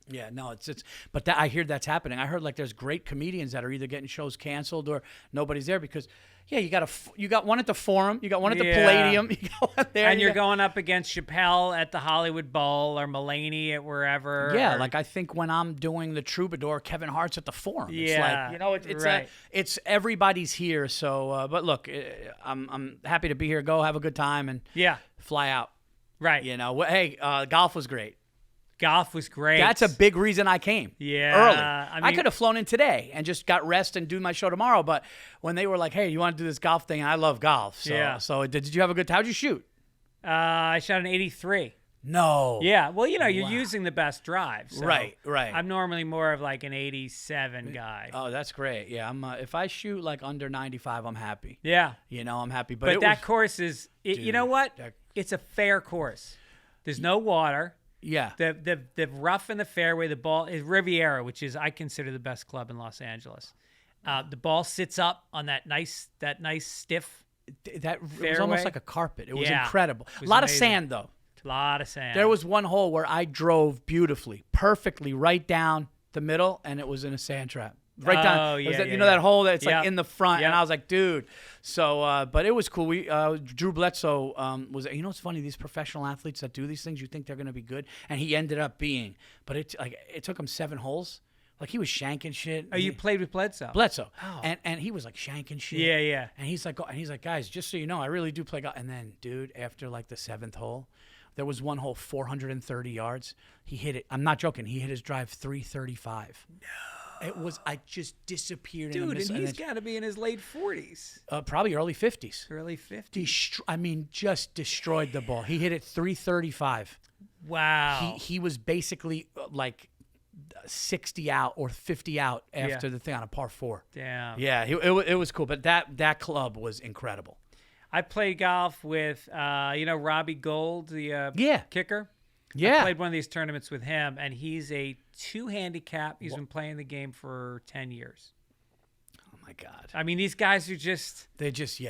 Yeah, no, it's but I hear that's happening. I heard there's great comedians that are either getting shows canceled or nobody's there because you got one at the Forum, you got one at the Palladium, you got one there, and you're going up against Chappelle at the Hollywood Bowl or Mulaney at wherever. Yeah, I think when I'm doing the Troubadour, Kevin Hart's at the Forum. Yeah, it's right. It's everybody's here. So, but look, I'm happy to be here. Go have a good time and fly out. Right. Hey, golf was great. Golf was great. That's a big reason I came. Yeah. Early. I could have flown in today and just got rest and do my show tomorrow. But when they were like, hey, you want to do this golf thing? I love golf. So, so did you have a good time? How'd you shoot? I shot an 83. No. Yeah. Well, you're using the best drive. So right. I'm normally more of an 87 guy. Oh, that's great. Yeah. If I shoot under 95, I'm happy. Yeah. I'm happy. But that course is, you know what? It's a fair course. There's no water. Yeah. The rough in the fairway, the ball is Riviera, which is I consider the best club in Los Angeles. The ball sits up on that nice stiff that fairway. It was almost like a carpet. It was incredible. It was a lot amazing. of sand though. A lot of sand. There was one hole where I drove beautifully, perfectly right down the middle, and it was in a sand trap. Right down. Oh, yeah, that hole that's in the front, Yep. and I was like, dude. So, but it was cool. We Drew Bledsoe was. What's funny? These professional athletes that do these things, you think they're going to be good, and he ended up being. But it took him 7 holes. He was shanking shit. Oh, you played with Bledsoe? Bledsoe. Oh. And he was shanking shit. Yeah. And he's like, guys, just so you know, I really do play golf. And then, dude, after the 7th hole, there was one hole 430 yards. He hit it. I'm not joking. He hit his drive 335. No. It was. I just disappeared. Dude, and he's got to be in his late 40s. Probably early 50s. Early 50s. I mean, just destroyed the ball. He hit it 335. Wow. He was basically like 60 out or 50 out after the thing on a par 4. Damn. Yeah, it was cool. But that club was incredible. I played golf with, Robbie Gold, the kicker. Yeah. I played one of these tournaments with him, and he's a 2 handicap. He's been playing the game for 10 years. Oh, my God. I mean, these guys are just... They're just,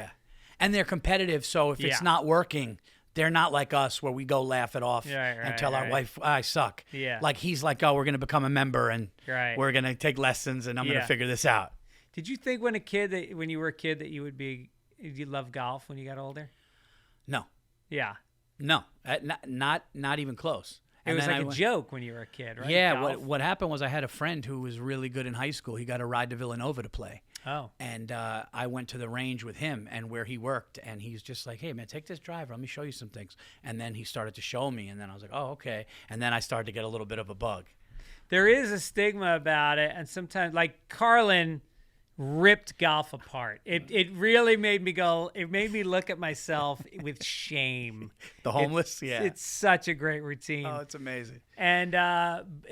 And they're competitive, so if it's not working, they're not like us where we go laugh it off and tell our wife, I suck. Yeah. Like he's like, oh, we're going to become a member, and we're going to take lessons, and I'm going to figure this out. Did you think when you were a kid that you'd love golf when you got older? No. Yeah. No. Not even close. It was like a joke when you were a kid, right? Yeah. What happened was I had a friend who was really good in high school. He got a ride to Villanova to play. Oh. And I went to the range with him and where he worked, and he's just like, hey, man, take this driver. Let me show you some things. And then he started to show me, and then I was like, oh, okay. And then I started to get a little bit of a bug. There is a stigma about it, and sometimes, like Carlin ripped golf apart. It really made me go. It made me look at myself with shame. The homeless, it's such a great routine. Oh, it's amazing. And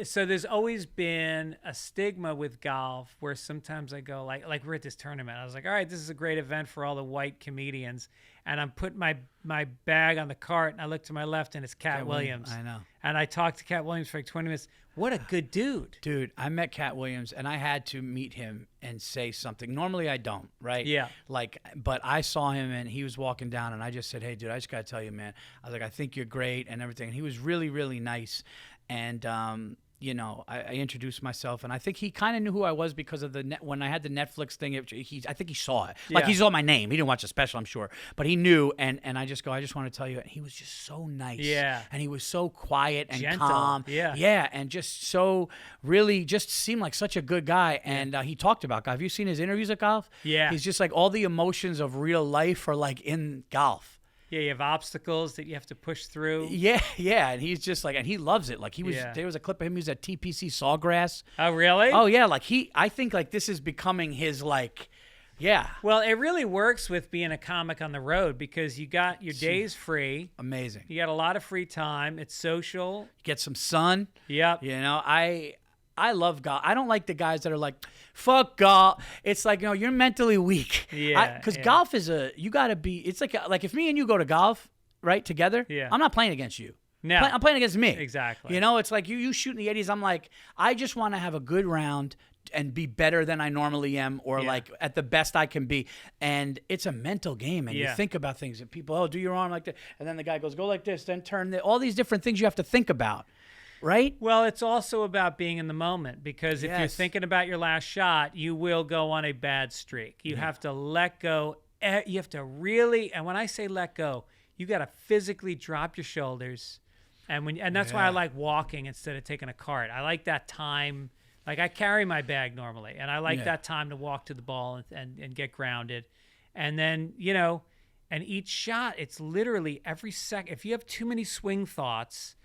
so there's always been a stigma with golf where sometimes I go like we're at this tournament. I was like, all right, this is a great event for all the white comedians. And I'm putting my bag on the cart, and I look to my left, and it's Cat Williams. I know. And I talked to Cat Williams for like 20 minutes. What a good dude. Dude, I met Cat Williams, and I had to meet him and say something. Normally I don't, right? Yeah. But I saw him, and he was walking down, and I just said, hey, dude, I just got to tell you, man. I was like, I think you're great and everything. And he was really, really nice. And, I introduced myself, and I think he kind of knew who I was because of when I had the Netflix thing. I think he saw it. Like, he saw my name. He didn't watch the special, I'm sure. But he knew, and I just go, I just want to tell you. And he was just so nice. Yeah. And he was so quiet and gentle. calm. Yeah. Yeah, and just so really just seemed like such a good guy. And he talked about golf. Have you seen his interviews at golf? Yeah. He's just like all the emotions of real life are like in golf. Yeah, you have obstacles that you have to push through. Yeah, and he's just like, and he loves it. Like there was a clip of him. He was at TPC Sawgrass. Oh, really? Oh, yeah. Like I think like this is becoming his like, yeah. Well, it really works with being a comic on the road because you got your days free. Amazing. You got a lot of free time. It's social. Get some sun. Yep. I love golf. I don't like the guys that are like, fuck golf. It's like, you're mentally weak. Yeah. Because golf is you got to be, it's like if me and you go to golf, right, together, I'm not playing against you. No. I'm playing against me. Exactly. It's like you shoot in the 80s. I'm like, I just want to have a good round and be better than I normally am or like at the best I can be. And it's a mental game. And you think about things and people, do your arm like that. And then the guy goes, go like this, then turn. All these different things you have to think about. Right? Well, it's also about being in the moment because if you're thinking about your last shot, you will go on a bad streak. You have to let go. You have to really, and when I say let go, you got to physically drop your shoulders. And that's why I like walking instead of taking a cart. I like that time. Like I carry my bag normally, and I like that time to walk to the ball and get grounded. And then, and each shot, it's literally every second. If you have too many swing thoughts,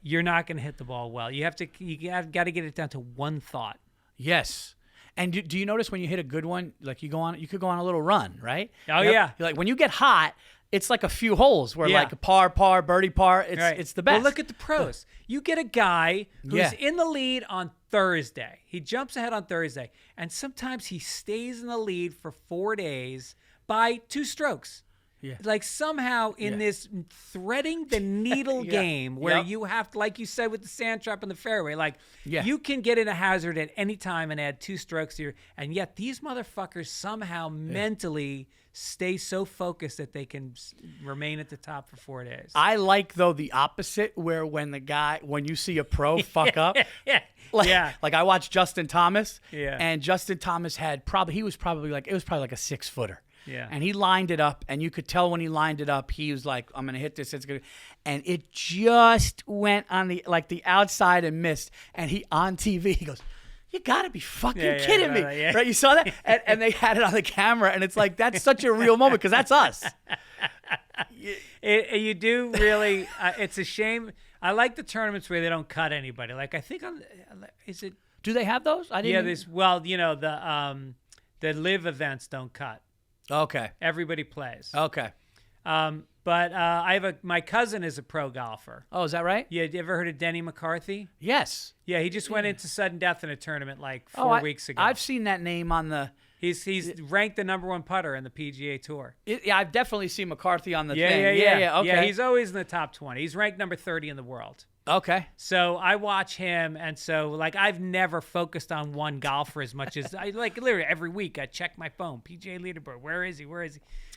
you're not going to hit the ball well. You got to get it down to one thought. Yes. And do you notice when you hit a good one, like you could go on a little run, right? Oh, yeah. Like when you get hot, it's like a few holes where like a par, birdie par. It's the best. Well, look at the pros. You get a guy who's in the lead on Thursday. He jumps ahead on Thursday, and sometimes he stays in the lead for 4 days by 2 strokes. Yeah. Like somehow in this threading the needle game where you have to, like you said with the sand trap in the fairway, like you can get in a hazard at any time and add 2 strokes here. And yet these motherfuckers somehow mentally stay so focused that they can remain at the top for 4 days. I like, though, the opposite where when you see a pro fuck up. Like I watched Justin Thomas. Yeah. And Justin Thomas it was probably like a 6-footer. Yeah. And he lined it up, and you could tell when he lined it up, he was like, I'm going to hit this. It's good. And it just went on the outside and missed. And he, on TV, he goes, you got to be fucking kidding me. Right? You saw that? And they had it on the camera, and it's like, that's such a real moment because that's us. You do really, it's a shame. I like the tournaments where they don't cut anybody. Like, I think is it Do they have those? I didn't. Yeah, the live events don't cut. Okay. Everybody plays. Okay. But my cousin is a pro golfer. Oh, is that right? Yeah, you ever heard of Denny McCarthy? Yes. Yeah, he just went into sudden death in a tournament like 4 weeks ago. I've seen that name on the. He's ranked the #1 putter in the PGA Tour. Yeah, I've definitely seen McCarthy on the thing. Yeah. Okay. Yeah, he's always in the top 20. He's ranked number 30 in the world. Okay. So I watch him, and so like I've never focused on one golfer as much as I like. Literally every week I check my phone, PGA leaderboard. Where is he?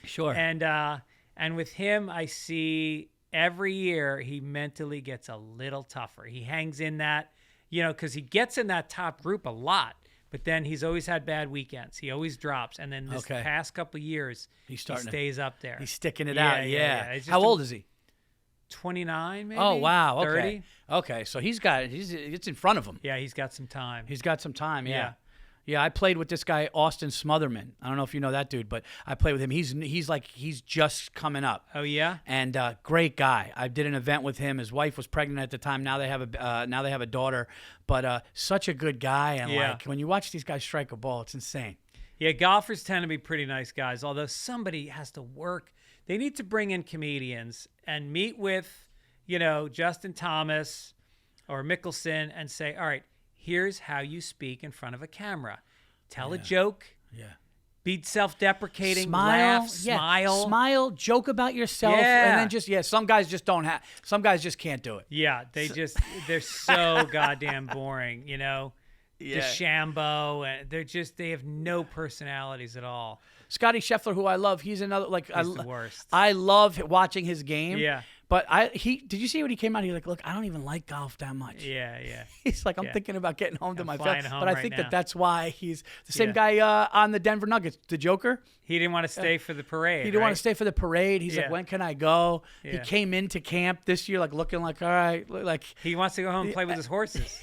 Sure. And with him, I see every year he mentally gets a little tougher. He hangs in that, because he gets in that top group a lot. But then he's always had bad weekends. He always drops. And then this past couple of years, he stays up there. He's sticking it out. Yeah. How old is he? 29, maybe. Oh, wow. Okay. 30. Okay. So it's in front of him. Yeah, he's got some time. He's got some time. Yeah. Yeah, I played with this guy, Austin Smotherman. I don't know if you know that dude, but I played with him. He's just coming up. Oh yeah, and great guy. I did an event with him. His wife was pregnant at the time. Now they have a daughter. But such a good guy. And like when you watch these guys strike a ball, it's insane. Yeah, golfers tend to be pretty nice guys. Although somebody has to work. They need to bring in comedians and meet with, Justin Thomas or Mickelson and say, all right, here's how you speak in front of a camera. Tell a joke. Yeah. Be self-deprecating. Laugh. Smile. Smile. Joke about yourself. Yeah. And then some guys just don't have. Some guys just can't do it. Yeah. They're so goddamn boring. Yeah. DeChambeau, and they have no personalities at all. Scotty Scheffler, who I love, he's another he's the worst. I love watching his game. Yeah. But did you see when he came out? He's like, look, I don't even like golf that much. Yeah. He's like, I'm thinking about getting home to my family. But I think that's why he's the same guy on the Denver Nuggets, the Joker. He didn't want to stay for the parade. He didn't want to stay for the parade. He's like, when can I go? Yeah. He came into camp this year looking like, all right, like he wants to go home and play with his horses.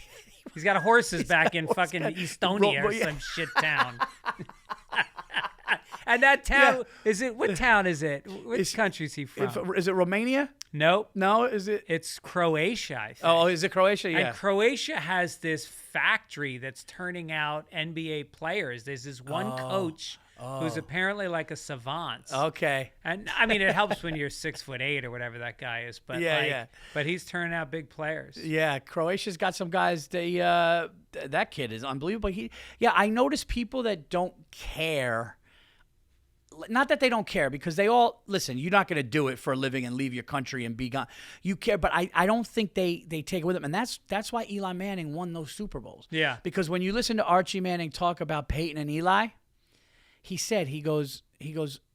He's got horses back in fucking Estonia or some shit town. And that town, what town is it? Which country is he from? Is it Romania? Nope. No, is it? It's Croatia, I think. Oh, is it Croatia? Yeah. And Croatia has this factory that's turning out NBA players. There's this one coach who's apparently like a savant. Okay. And I mean, it helps when you're 6'8" or whatever that guy is. But but he's turning out big players. Yeah, Croatia's got some guys. That kid is unbelievable. I notice people that don't care. Not that they don't care, because they all listen. You're not going to do it for a living and leave your country and be gone. You care, but I don't think they take it with them, and that's why Eli Manning won those Super Bowls. Yeah, because when you listen to Archie Manning talk about Peyton and Eli, he goes,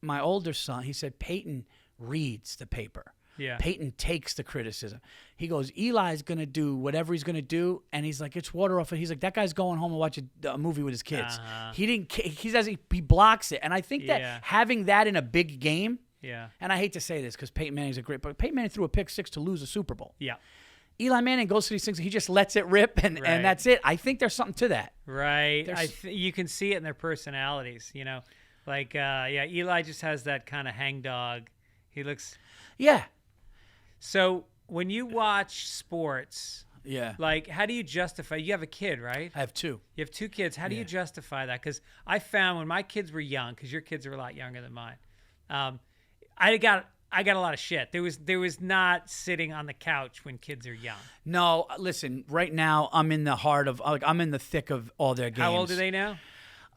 my older son. He said Peyton reads the paper. Yeah. Peyton takes the criticism. He goes, Eli's going to do whatever he's going to do. And he's like, it's water off. He's like, that guy's going home and watch a movie with his kids. He blocks it. And I think that having that in a big game, and I hate to say this because Peyton Manning's but Peyton Manning threw a pick six to lose a Super Bowl. Yeah. Eli Manning goes to these things, he just lets it rip, and that's it. I think there's something to that. Right. You can see it in their personalities, Like, Eli just has that kind of hangdog. He looks... Yeah. So when you watch sports, Yeah. Like, how do you justify? You have a kid, right? I have two. You have two kids. How do you justify that? Because I found when my kids were young, because your kids are a lot younger than mine, I got a lot of shit. There was not sitting on the couch when kids are young. No, listen. Right now, I'm in the heart of I'm in the thick of all their games. How old are they now?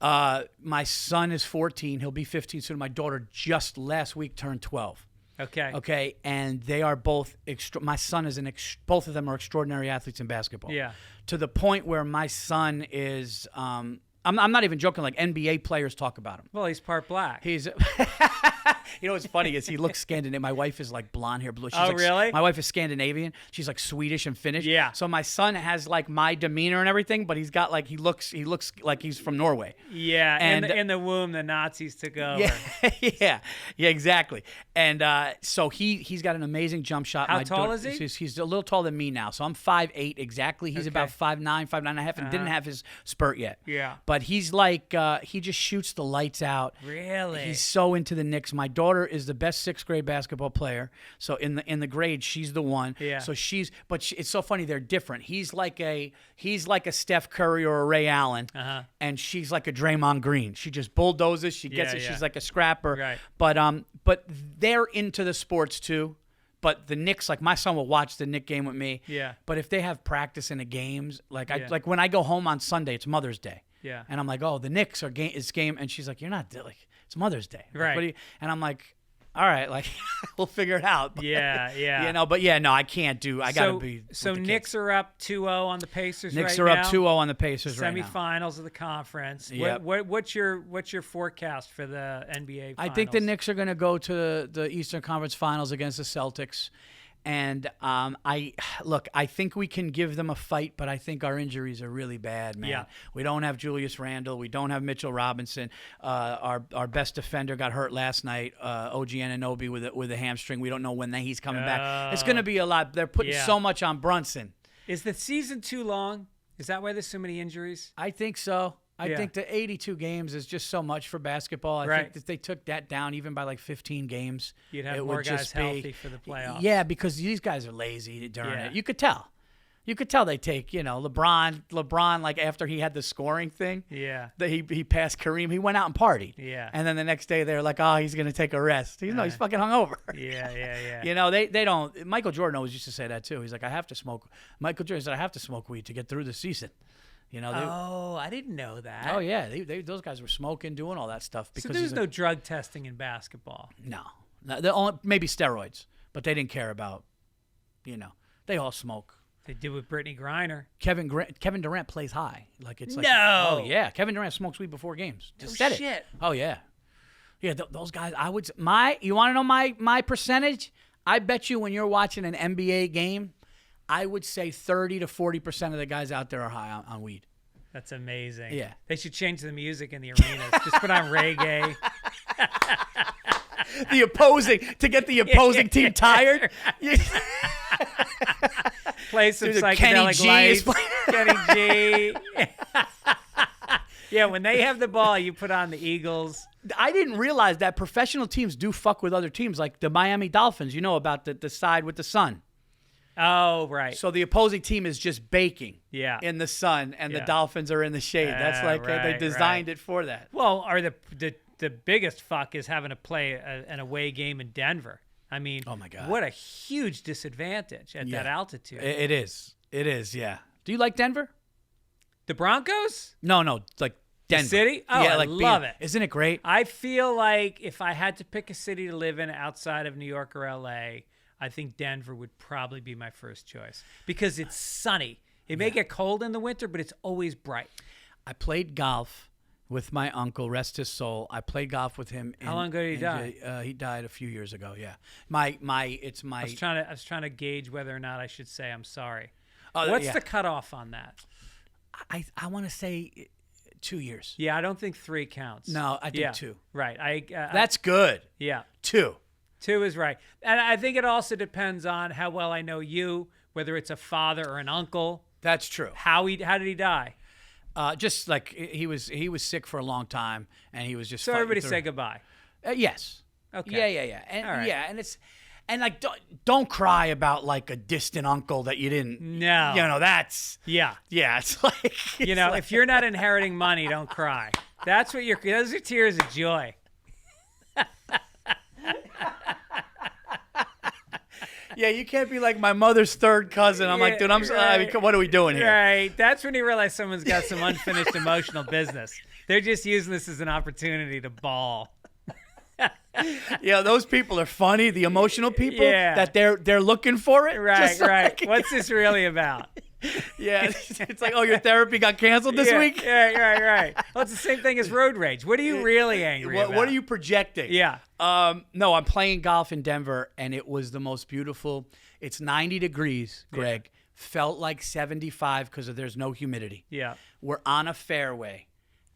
My son is 14. He'll be 15 soon. My daughter just last week turned 12. Okay. Okay, and they are both. My son is both of them are extraordinary athletes in basketball. Yeah. To the point where my son is. I'm not even joking. Like NBA players talk about him. Well, he's part black. He's. You know what's funny is he looks Scandinavian. My wife is like blonde hair, blue. She's really? My wife is Scandinavian. She's like Swedish and Finnish. Yeah. So my son has like my demeanor and everything, but he's got like he looks like he's from Norway. Yeah. And in the womb, the Nazis took over. Yeah, exactly. And so he's got an amazing jump shot. How tall is he? He's a little taller than me now. So I'm 5'8" exactly. He's about 5'9", 5'9.5", and didn't have his spurt yet. Yeah. But he's like he just shoots the lights out. Really? He's so into the Knicks. My daughter is the best 6th grade basketball player. So in the grade, she's the one. Yeah. So it's so funny. They're different. He's like a Steph Curry or a Ray Allen, and she's like a Draymond Green. She just bulldozes. She gets it. She's like a scrapper. Right. But they're into the sports too. But the Knicks, like my son will watch the Knicks game with me. Yeah. But if they have practice in the games, like when I go home on Sunday, it's Mother's Day. Yeah. And I'm like, oh, the Knicks are game, and she's like, you're not like it's Mother's Day, like, right? And I'm like, all right, like we'll figure it out. But, yeah. But no, I can't do. I gotta be. So Knicks are up 2-0 on the Pacers. Knicks right are now. up 2-0 on the Pacers right now. Semifinals of the conference. Yep. What's your forecast for the NBA finals? I think the Knicks are going to go to the Eastern Conference Finals against the Celtics. And I think we can give them a fight, but I think our injuries are really bad, man. Yeah. We don't have Julius Randle. We don't have Mitchell Robinson. Our best defender got hurt last night, OG Anunoby, with a hamstring. We don't know when he's coming back. It's going to be a lot. They're putting so much on Brunson. Is the season too long? Is that why there's so many injuries? I think so. I think the 82 games is just so much for basketball. I think if they took that down even by like 15 games, you'd have it more would guys just healthy for the playoffs. Yeah, because these guys are lazy during it. You could tell. You could tell they take, LeBron, like after he had the scoring thing, that he passed Kareem, he went out and partied. Yeah. And then the next day they're like, oh, he's going to take a rest. He's fucking hungover. Yeah. They don't. Michael Jordan always used to say that too. He's like, Michael Jordan said, I have to smoke weed to get through the season. I didn't know that. Oh yeah, those guys were smoking, doing all that stuff. Because so there's no drug testing in basketball. No, maybe steroids, but they didn't care about. They all smoke. They did with Brittany Griner. Kevin Durant plays high, like it's like no. Oh yeah, Kevin Durant smokes weed before games. Just said it. Oh yeah, those guys. You want to know my percentage? I bet you when you're watching an NBA game, I would say 30 to 40% of the guys out there are high on weed. That's amazing. Yeah. They should change the music in the arenas. Just put on reggae. To get the opposing team tired. Play some psychedelic lights. Kenny G. Yeah, when they have the ball, you put on the Eagles. I didn't realize that professional teams do fuck with other teams, like the Miami Dolphins. You know about the side with the sun. Oh, right. So the opposing team is just baking in the sun, and the Dolphins are in the shade. That's like they designed it for that. Well, the biggest fuck is having to play an away game in Denver. I mean, oh my God, what a huge disadvantage at that altitude. It is, yeah. Do you like Denver? The Broncos? No, like Denver. The city? Oh, yeah, I love it. Isn't it great? I feel like if I had to pick a city to live in outside of New York or LA, I think Denver would probably be my first choice because it's sunny. It may get cold in the winter, but it's always bright. I played golf with my uncle, rest his soul. I played golf with him. How long ago did he die? He died a few years ago. Yeah, I was trying to gauge whether or not I should say I'm sorry. Oh, what's the cutoff on that? I want to say 2 years. Yeah, I don't think 3 counts. No, I think 2. Right. That's good. Yeah, 2. 2 is right. And I think it also depends on how well I know you, whether it's a father or an uncle. That's true. How did he die? Just like he was sick for a long time, and he was just. So everybody say goodbye. Yes. Okay. Yeah. And all right. and like don't cry about like a distant uncle that you didn't. No. That's. Yeah. It's like. If you're not inheriting money, don't cry. Those are tears of joy. Yeah, you can't be like my mother's third cousin. I'm like, dude, what are we doing here? Right. That's when you realize someone's got some unfinished emotional business. They're just using this as an opportunity to bawl. Yeah, those people are funny. The emotional people that they're looking for it. Right. What's this really about? Yeah, it's like, oh, your therapy got canceled this week? Right. Well, it's the same thing as road rage. What are you really angry about? What are you projecting? Yeah. No, I'm playing golf in Denver, and it was the most beautiful. It's 90 degrees, Greg. Yeah. Felt like 75 because there's no humidity. Yeah. We're on a fairway,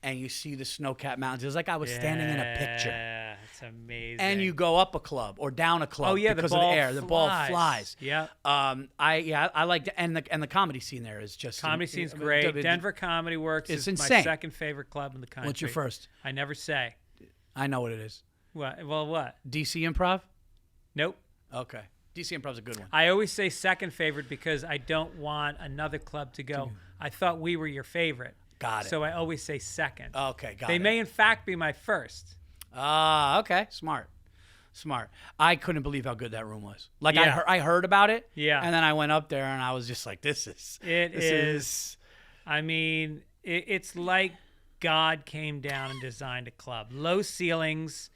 and you see the snow-capped mountains. It was like I was standing in a picture. Yeah, it's amazing. And you go up a club or down a club because of the air. The ball flies. Yeah. I like and the comedy scene there is just comedy scene's great. Denver Comedy Works is insane. My second favorite club in the country. What's your first? I never say. I know what it is. What? Well, what? DC Improv? Nope. Okay. DC Improv's a good one. I always say second favorite because I don't want another club to go, I thought we were your favorite. Got it. So I always say second. Okay, got it. They may, in fact, be my first. Okay. Smart. I couldn't believe how good that room was. Like, Yeah. I heard about it. Yeah. And then I went up there, and I was just like, this is. I mean, it's like God came down and designed a club. Low ceilings.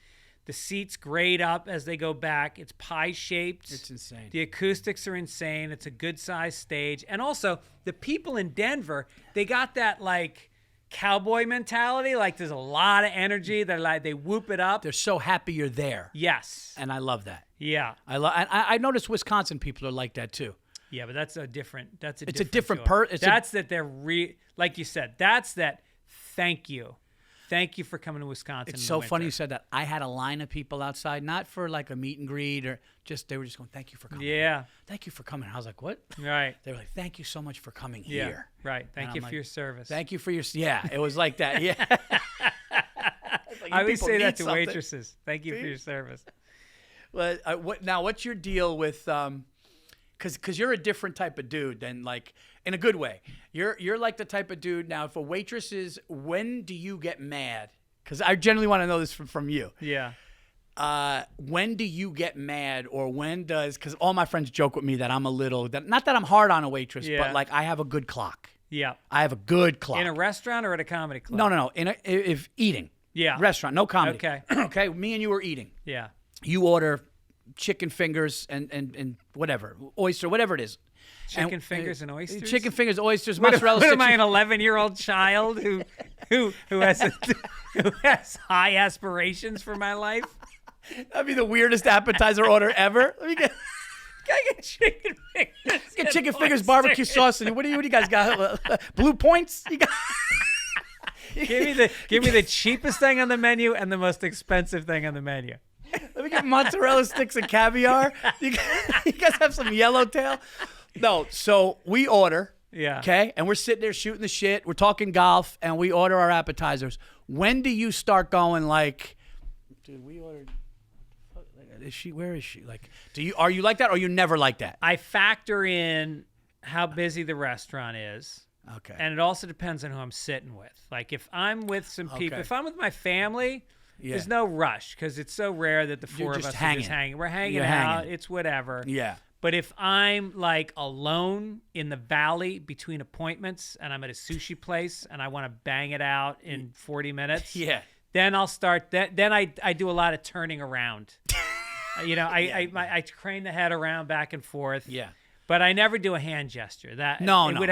The seats grade up as they go back. It's pie-shaped. It's insane. The acoustics are insane. It's a good-sized stage. And also, the people in Denver, they got that, like, cowboy mentality. Like, there's a lot of energy. They're like, they whoop it up. They're so happy you're there. Yes. And I love that. Yeah. I noticed Wisconsin people are like that, too. Yeah, but that's a different. It's a different story. per. That's that they're like you said. That's that. Thank you for coming to Wisconsin. It's in the so winter. funny you said that. I had a line of people outside, not for like a meet and greet or just, they were just going, thank you for coming. Yeah. Thank you for coming. I was like, what? Right. They were like, thank you so much for coming Yeah. here. Right. Thank And you I'm for like, your service. Thank you for your. Yeah, it was like that. Yeah. Like, I always people say need that to something. waitresses. Thank you for your service. Well, what's your deal with because you're a different type of dude than, like, in a good way. You're like the type of dude now. If a waitress is, when do you get mad? Because I generally want to know this from you. Yeah. When do you get mad, or when does? Because all my friends joke with me that I'm a little, not that I'm hard on a waitress, Yeah. but like I have a good clock. Yeah. I have a good clock. In a restaurant or at a comedy club? No. If eating. Yeah. Restaurant, no comedy. Okay. Okay. Me and you are eating. Yeah. You order chicken fingers and whatever, oyster, whatever it is. Chicken fingers and oysters. Chicken fingers, oysters, What mozzarella am sticks. I, an 11-year-old child who has who has high aspirations for my life? That'd be the weirdest appetizer order ever. Let me get I get chicken fingers. get chicken and fingers, oysters. barbecue sauce, and what do you guys got? Blue Points? You got? Give me the cheapest thing on the menu and the most expensive thing on the menu. Let me get mozzarella sticks and caviar. You guys have some yellowtail? No. So we order. Yeah. Okay. And we're sitting there shooting the shit. We're talking golf, and we order our appetizers. When do you start going like, dude, we ordered. Is she? Where is she? Like, are you like that, or are you never like that? I factor in how busy the restaurant is. Okay. And it also depends on who I'm sitting with. Like, if I'm with some people, Okay. if I'm with my family, there's no rush because it's so rare that the four of just us are hanging. just hanging. We're hanging You're out. hanging. It's whatever. Yeah. But if I'm like alone in the valley between appointments and I'm at a sushi place and I want to bang it out in 40 minutes, Yeah. then I'll start that. Then I do a lot of turning around. I crane the head around back and forth. Yeah. But I never do a hand gesture. It would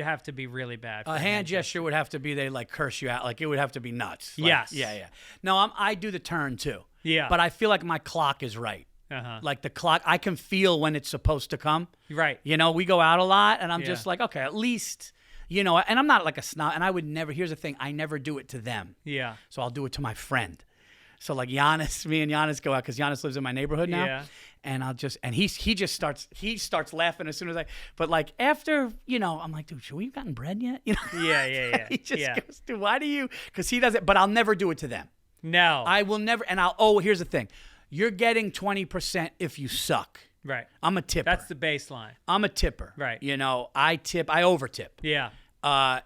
have to be really bad. For A hand gesture would have to be they like curse you out. Like it would have to be nuts. Like, Yes. Yeah. No, I do the turn too. Yeah. But I feel like my clock is right. Uh-huh. Like the clock, I can feel when it's supposed to come. Right. You know, we go out a lot, and I'm Yeah. just like, okay, at least, you know. And I'm not like a snob. And I would never. Here's the thing: I never do it to them. Yeah. So I'll do it to my friend. So like Giannis, me and Giannis go out because Giannis lives in my neighborhood now. Yeah. And I'll just, and he starts laughing as soon as but like after, you know, I'm like, dude, should we have gotten bread yet? You know? Yeah. He just Yeah. goes, dude, why do you? Because he does it, but I'll never do it to them. No. I will never, and here's the thing. You're getting 20% if you suck. Right. I'm a tipper. That's the baseline. I'm a tipper. Right. You know, I over tip. Yeah.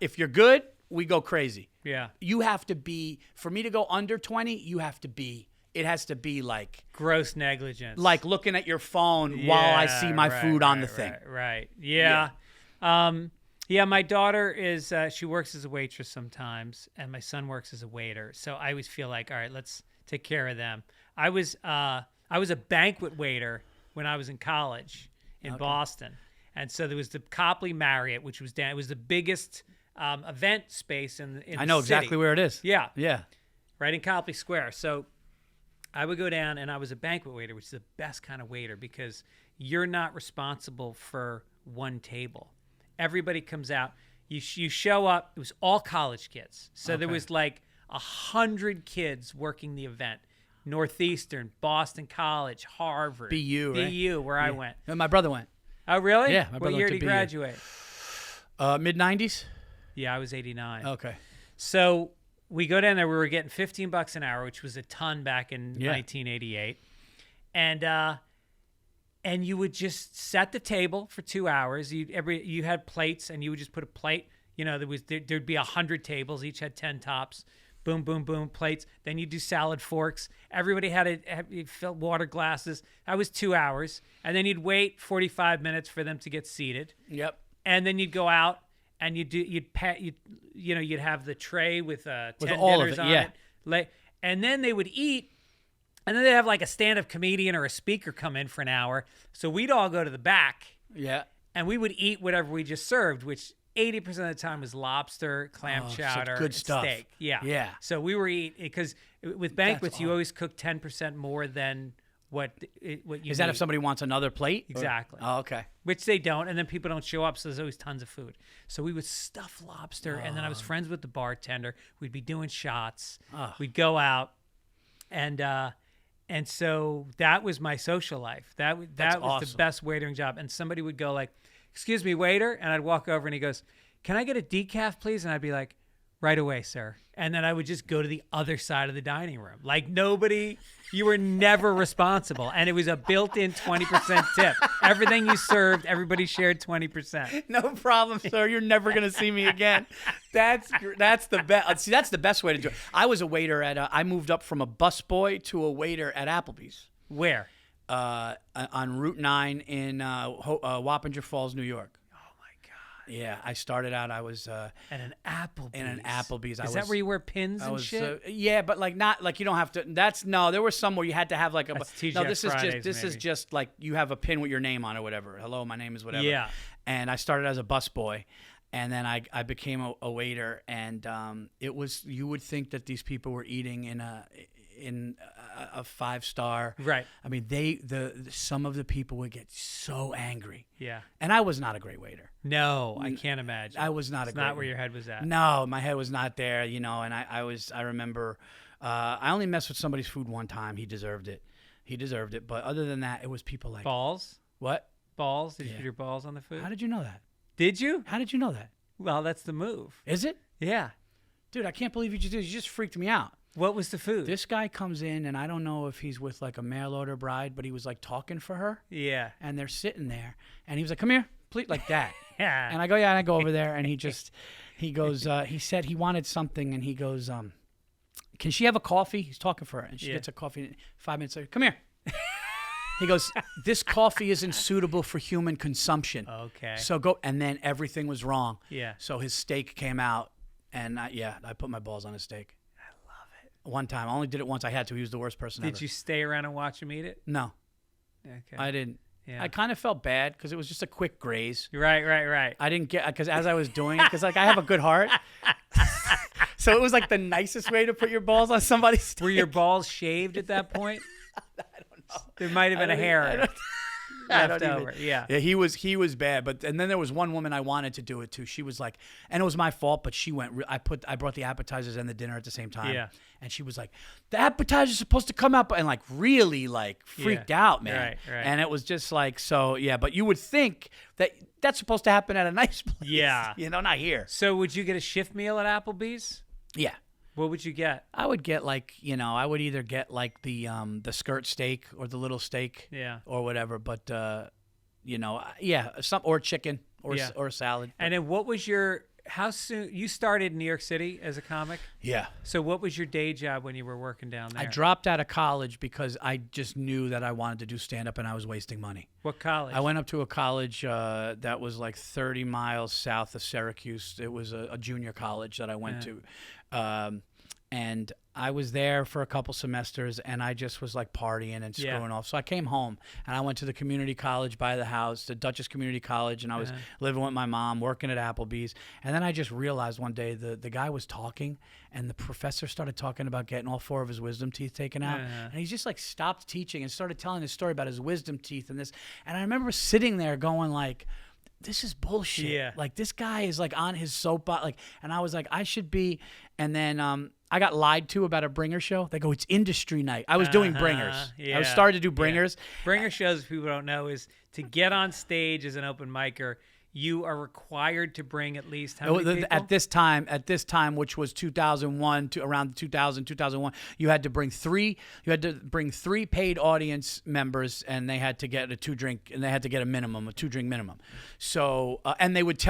If you're good, we go crazy. Yeah. You have to be, for me to go under 20, it has to be like Gross negligence. like looking at your phone while I see my food on the thing. Right. Yeah. My daughter is, she works as a waitress sometimes, and my son works as a waiter. So I always feel like, all right, let's take care of them. I was a banquet waiter when I was in college in Boston. And so there was the Copley Marriott, which was down. It was the biggest event space in the I know city. exactly where it is. Yeah. Yeah. Right in Copley Square. So I would go down, and I was a banquet waiter, which is the best kind of waiter because you're not responsible for one table. Everybody comes out. You show up. It was all college kids. So there was like 100 kids working the event. Northeastern, Boston College, Harvard. BU, right? BU, where I went. And my brother went. Oh, really? Yeah, my What brother year went did to he BU. graduate? Mid-90s? Yeah, I was 89. Okay. So we go down there. We were getting $15 an hour, which was a ton back in 1988. And you would just set the table for 2 hours. You had plates, and you would just put a plate. You know, there'd be 100 tables. Each had 10 tops. Boom, boom, boom, plates. Then you do salad forks. Everybody had fill water glasses. That was 2 hours. And then you'd wait 45 minutes for them to get seated. Yep. And then you'd go out and you'd have the tray with 10 all dinners of it, on it. And then they would eat. And then they'd have like a stand-up comedian or a speaker come in for an hour. So we'd all go to the back. Yeah. And we would eat whatever we just served, which 80% of the time was lobster, clam chowder, good stuff. steak. Yeah. Yeah. So we were eating, because with banquets, you always cook 10% more than what you Is that need. if somebody wants another plate? Exactly. Oh, okay. Which they don't, and then people don't show up, so there's always tons of food. So we would stuff lobster, and then I was friends with the bartender. We'd be doing shots. We'd go out, and so that was my social life. That was awesome. the best waitering job. And somebody would go like, "Excuse me, waiter," and I'd walk over, and he goes, "Can I get a decaf, please?" And I'd be like, "Right away, sir." And then I would just go to the other side of the dining room. Like you were never responsible. And it was a built-in 20% tip. Everything you served, everybody shared 20%. No problem, sir. You're never going to see me again. That's the best. See, that's the best way to do it. I was a waiter I moved up from a busboy to a waiter at Applebee's. Where? On Route 9 in Wappinger Falls, New York. Yeah, I started out. I was at an Applebee's. In an Applebee's. Is that where you wear pins and shit? Yeah, but like not like you don't have to. There were some where you had to have like a. That's TGI no, this Fridays, is just like you have a pin with your name on or whatever. Hello, my name is whatever. Yeah. And I started as a busboy, and then I became a waiter, and it was, you would think that these people were eating in a 5-star. Right. I mean, some of the people would get so angry. Yeah. And I was not a great waiter. No, I can't imagine. I was not it's a great not where waiter. your head was at. No, my head was not there, and I remember I only messed with somebody's food one time. He deserved it. But other than that, it was people like balls. What? Balls? Did you put your balls on the food? How did you know that? Did you? How did you know that? Well, that's the move. Is it? Yeah. Dude, I can't believe you just freaked me out. What was the food? This guy comes in, and I don't know if he's with like a mail order bride, but he was like talking for her. Yeah. And they're sitting there, and he was like, "Come here, please," like that. Yeah. And I go, "Yeah," and I go over there, and he goes, he said he wanted something, and he goes, "Can she have a coffee?" He's talking for her, and she gets a coffee. 5 minutes later, "Come here." He goes, "This coffee isn't suitable for human consumption." Okay. So go, and then everything was wrong. Yeah. So his steak came out, and I put my balls on his steak. I love it. One time, I only did it once. I had to. He was the worst person ever. Did you stay around and watch him eat it? No. Okay. I didn't. Yeah. I kind of felt bad because it was just a quick graze. Right. I didn't get, because as I was doing it, because like I have a good heart. So it was like the nicest way to put your balls on somebody's steak. Were your balls shaved at that point? I don't know. There might have been a hair left over. Yeah. Yeah, he was bad. And then there was one woman I wanted to do it to. She was like, and it was my fault, but she went. I brought the appetizers and the dinner at the same time. Yeah. And she was like, "The appetizer's supposed to come out," and like really like freaked out, man. Right. And it was just like, so yeah. But you would think that that's supposed to happen at a nice place. Yeah. Not here. So would you get a shift meal at Applebee's? Yeah. What would you get? I would get like, I would either get like the skirt steak or the little steak, or whatever. But or chicken or a salad. And then what was how soon you started in New York City as a comic? Yeah. So what was your day job when you were working down there? I dropped out of college because I just knew that I wanted to do stand-up and I was wasting money. What college? I went up to a college that was like 30 miles south of Syracuse. It was a junior college that I went to. And I was there for a couple semesters, and I just was like partying and screwing off. So I came home, and I went to the community college by the house, the Dutchess Community College, and I was living with my mom, working at Applebee's. And then I just realized one day the guy was talking, and the professor started talking about getting all 4 of his wisdom teeth taken out. And he just like stopped teaching and started telling his story about his wisdom teeth and this. And I remember sitting there going like, this is bullshit. Yeah. Like this guy is like on his soapbox. Like, and I was like, I should be. And then I got lied to about a bringer show. They go, it's industry night. I was doing bringers. Yeah. I was starting to do bringers. Bringer shows, if people don't know, is to get on stage as an open micer. you are required to bring at least how many people? At this time, which was 2001 to around 2000, 2001, you had to bring three paid audience members, and they had to get a 2-drink, and they had to get a 2-drink minimum. So, and they would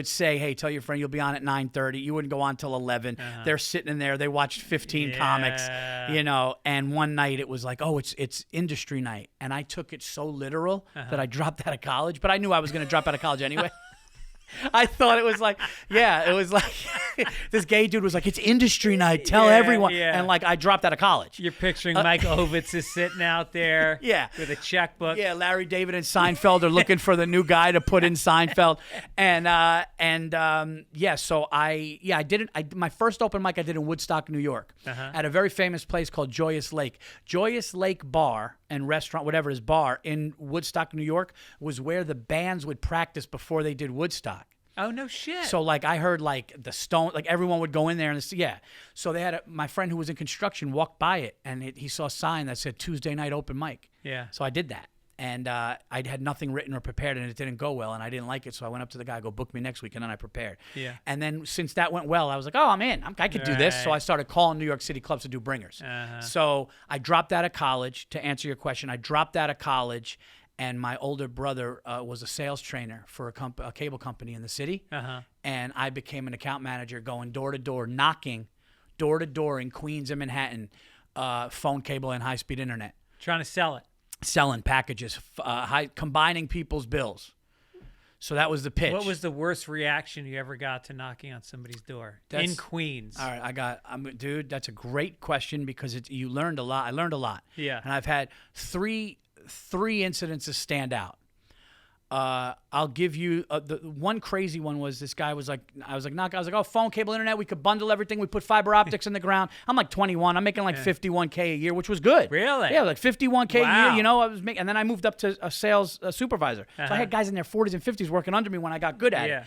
say, hey, tell your friend you'll be on at 9:30. You wouldn't go on till 11. They're sitting in there. They watched 15 comics, and one night it was like, oh, it's industry night. And I took it so literal that I dropped out of college, but I knew I was going to drop out of college anyway. I thought it was like, this gay dude was like, it's industry night, tell everyone. And like, I dropped out of college. You're picturing Mike Ovitz is sitting out there with a checkbook. Yeah, Larry David and Seinfeld are looking for the new guy to put in Seinfeld. So I did it. My first open mic I did in Woodstock, New York, at a very famous place called Joyous Lake. Joyous Lake Bar and restaurant, whatever it is, bar in Woodstock, New York, was where the bands would practice before they did Woodstock. Oh, no shit. So, like, I heard, like, the Stone, like, everyone would go in there and, So they had my friend who was in construction walked by it, and he saw a sign that said Tuesday night open mic. Yeah. So I did that. And I had nothing written or prepared, and it didn't go well, and I didn't like it. So I went up to the guy, I go, book me next week, and then I prepared. Yeah. And then since that went well, I was like, oh, I'm in. I could do this. So I started calling New York City clubs to do bringers. So I dropped out of college, to answer your question. I dropped out of college, and my older brother was a sales trainer for a cable company in the city. And I became an account manager going door to door, knocking door to door in Queens and Manhattan, phone, cable, and high-speed internet. Trying to sell it. Selling packages, combining people's bills. So that was the pitch. What was the worst reaction you ever got to knocking on somebody's door in Queens? All right, dude, that's a great question because you learned a lot. I learned a lot. Yeah. And I've had three incidences stand out. I'll give you the one crazy one was this guy was like, I was like, oh, phone, cable, internet, we could bundle everything. We put fiber optics in the ground. I'm like 21. I'm making like $51K a year, which was good. Really? Yeah, like $51K a year. You know, I was making, and then I moved up to a sales supervisor. So I had guys in their 40s and 50s working under me when I got good at it.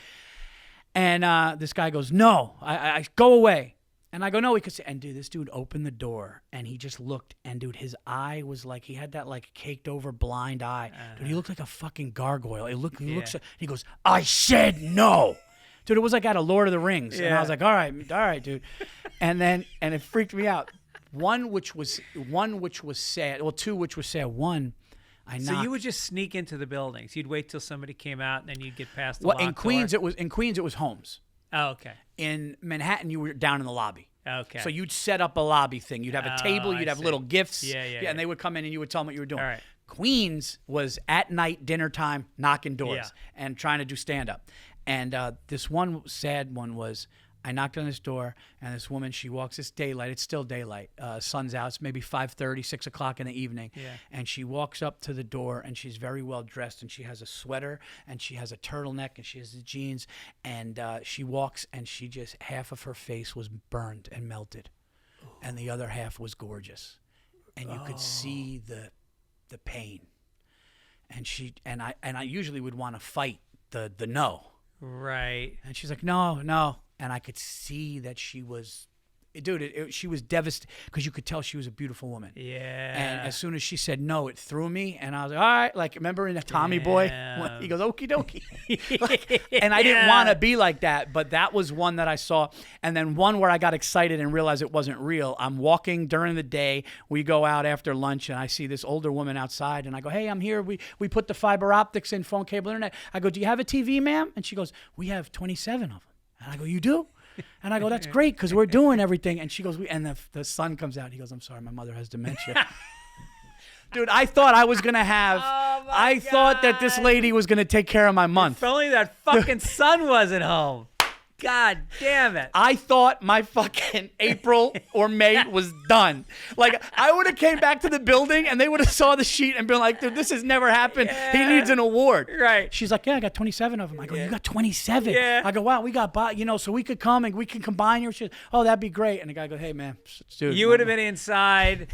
And this guy goes, no, I go away. And I go, no, he could say, and dude, this dude opened the door and he just looked, and dude, his eye was like, he had that like caked over blind eye. Dude, he looked like a fucking gargoyle. He looks, he goes, I said no. Dude, it was like out of Lord of the Rings. And I was like, all right, dude. And it freaked me out. One which was sad. Well, two which was sad. One, So you would just sneak into the buildings. You'd wait till somebody came out, and then you'd get past the well, locked in Queens door. it was homes. Oh, okay. In Manhattan, you were down in the lobby. Okay. So you'd set up a lobby thing. You'd have a table. You'd have little gifts. Yeah. And they would come in and you would tell them what you were doing. All right. Queens was at night, dinner time, knocking doors and trying to do stand-up. And this one sad one was, I knocked on this door, and this woman, she walks, it's daylight, it's still daylight, sun's out, it's maybe 5:30, 6 o'clock in the evening, and she walks up to the door, and she's very well dressed, and she has a sweater, and she has a turtleneck, and she has the jeans, and she walks, and she just, half of her face was burned and melted, and the other half was gorgeous, and you could see the pain, and I usually would want to fight the no. Right. And she's like, no. And I could see that she was, dude, she was devastated because you could tell she was a beautiful woman. Yeah. And as soon as she said no, it threw me. And I was like, all right. Like, remember in the Tommy Boy? He goes, okie dokie. And I didn't want to be like that. But that was one that I saw. And then one where I got excited and realized it wasn't real. I'm walking during the day. We go out after lunch, and I see this older woman outside. And I go, hey, I'm here. We put the fiber optics in, phone, cable, internet. I go, do you have a TV, ma'am? And she goes, we have 27 of them. And I go, you do? And I go, that's great because we're doing everything. And she goes, and the son comes out. He goes, I'm sorry, my mother has dementia. Dude, I thought I was going to have, I thought that this lady was going to take care of my month. If only that fucking son wasn't home. God damn it. I thought my fucking April or May was done. Like, I would have came back to the building and they would have saw the sheet and been like, dude, this has never happened. Yeah. He needs an award. Right. She's like, yeah, I got 27 of them. I go, you got 27? Yeah. I go, wow, we got, so we could come and we can combine your shit. Oh, that'd be great. And the guy goes, hey, man, dude. You would have been inside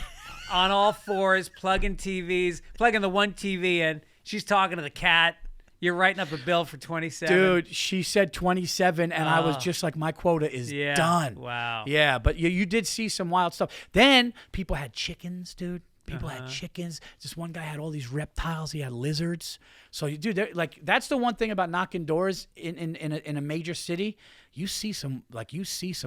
on all fours, plugging the one TV in. She's talking to the cat. You're writing up a bill for 27. Dude, she said 27, and I was just like, my quota is done. Wow. Yeah, but you did see some wild stuff. Then people had chickens, dude. People had chickens. This one guy had all these reptiles. He had lizards. So you do like that's the one thing about knocking doors in a major city. You see some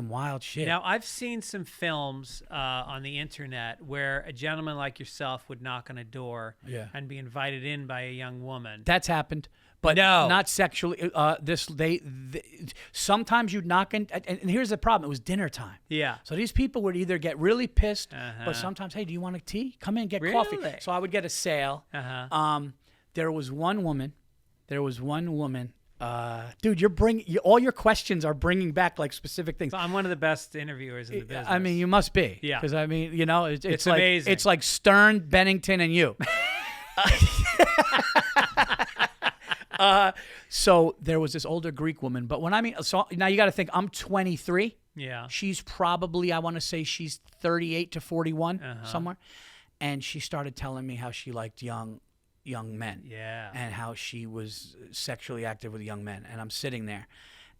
wild shit. Now I've seen some films on the internet where a gentleman like yourself would knock on a door and be invited in by a young woman. That's happened. But not sexually. Sometimes you'd knock in, and here's the problem: it was dinner time. Yeah. So these people would either get really pissed, but sometimes, hey, do you want a tea? Come in, get coffee. So I would get a sale. There was one woman. Dude, all your questions are bringing back like specific things. So I'm one of the best interviewers in the business. I mean, you must be. Yeah. Because I mean, you know, it's like amazing. It's like Stern, Bennington, and you. So there was this older Greek woman, but so now you got to think I'm 23. Yeah. She's probably, I want to say she's 38 to 41 somewhere. And she started telling me how she liked young men. Yeah. And how she was sexually active with young men. And I'm sitting there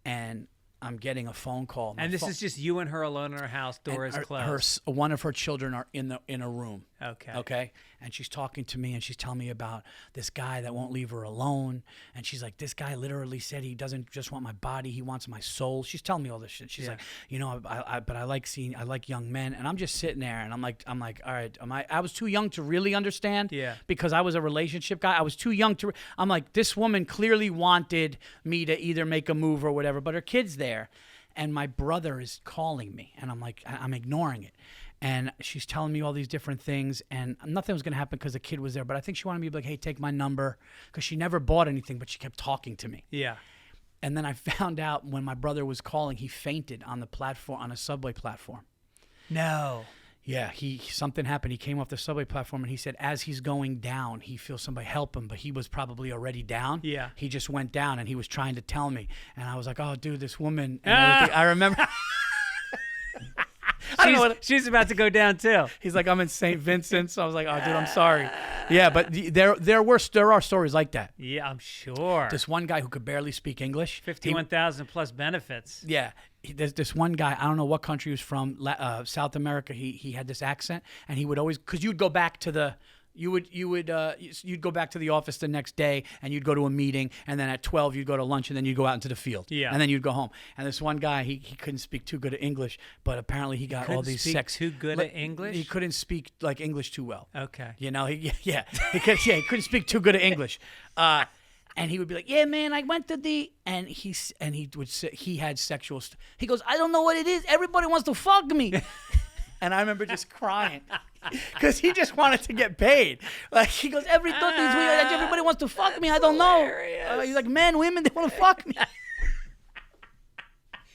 and I'm getting a phone call. And this is just you and her alone in her house, doors closed. One of her children are in a room. Okay. Okay. And she's talking to me and she's telling me about this guy that won't leave her alone. And she's like, this guy literally said he doesn't just want my body, he wants my soul. She's telling me all this shit. She's like, you know, but I like young men. And I'm just sitting there and I'm like, all right, I was too young to really understand. Yeah. Because I was a relationship guy. I was too young to. I'm like, this woman clearly wanted me to either make a move or whatever, but her kid's there. And my brother is calling me and I'm like, I'm ignoring it. And she's telling me all these different things, and nothing was going to happen because the kid was there. But I think she wanted me to be like, hey, take my number, because she never bought anything, but she kept talking to me. Yeah. And then I found out when my brother was calling, he fainted on the platform, on a subway platform. No. Yeah, something happened. He came off the subway platform, and he said as he's going down, he feels somebody help him, but he was probably already down. Yeah. He just went down, and he was trying to tell me. And I was like, oh, dude, this woman. And everything. I remember. She's about to go down too. He's like, I'm in St. Vincent's. So I was like, oh, dude, I'm sorry. Yeah, but there are stories like that. Yeah, I'm sure. This one guy who could barely speak English. 51,000 plus benefits. Yeah. There's this one guy, I don't know what country he was from, South America. He had this accent, and he would always, because you'd go back to the, you'd go back to the office the next day, and you'd go to a meeting, and then at 12 you'd go to lunch, and then you'd go out into the field. Yeah. And then you'd go home. And this one guy, he couldn't speak too good at English, but apparently he got all these too good at English? He couldn't speak like English too well. Okay. You know, he couldn't speak too good at English. And he would be like, yeah, man, I went to the, and he would say he had sexual, he goes, I don't know what it is. Everybody wants to fuck me. And I remember just crying because he just wanted to get paid. Like, he goes, everybody wants to fuck me. I don't know. He's like, men, women, they want to fuck me.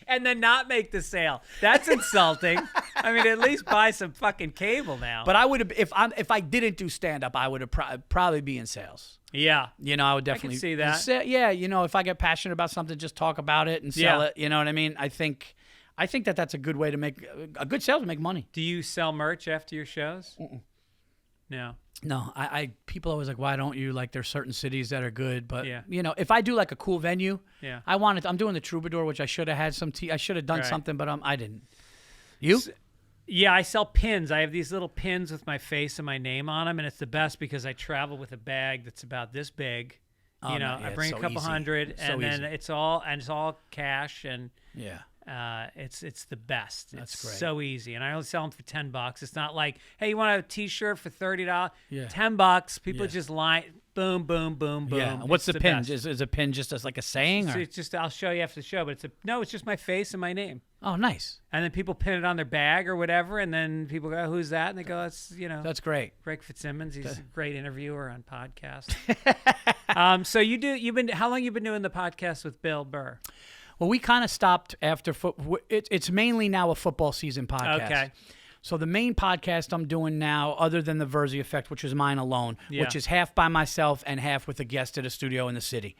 And then not make the sale. That's insulting. I mean, at least buy some fucking cable now. But I would have, if I didn't do stand-up, I would have probably be in sales. Yeah. You know, I would definitely. I can see that. Yeah, you know, if I get passionate about something, just talk about it and sell it. You know what I mean? I think that that's a good way to make a good sales to make money. Do you sell merch after your shows? Mm-mm. No. No, people always like, why don't you? Like, there's certain cities that are good, but you know, if I do like a cool venue, I'm doing the Troubadour, which I should have had I should have done something, but I didn't. You? Yeah, I sell pins. I have these little pins with my face and my name on them, and it's the best because I travel with a bag that's about this big. Oh, you know, I bring a couple hundred, and then it's all cash, and it's the best. It's great. So easy, and I only sell them for $10. It's not like, hey, you want a T-shirt for $30? Yeah. $10. People just line, boom, boom, boom, boom. Yeah. What's the pin? Best. Is a pin just as like a saying? It's just I'll show you after the show, but it's just my face and my name. Oh, nice. And then people pin it on their bag or whatever, and then people go, "Who's that?" And they go, "That's That's great. Greg Fitzsimmons. He's a great interviewer on podcasts." So how long you been doing the podcast with Bill Burr? Well, we kind of stopped after it's mainly now a football season podcast. Okay. So the main podcast I'm doing now, other than the Virzi Effect, which is mine alone, which is half by myself and half with a guest at a studio in the city.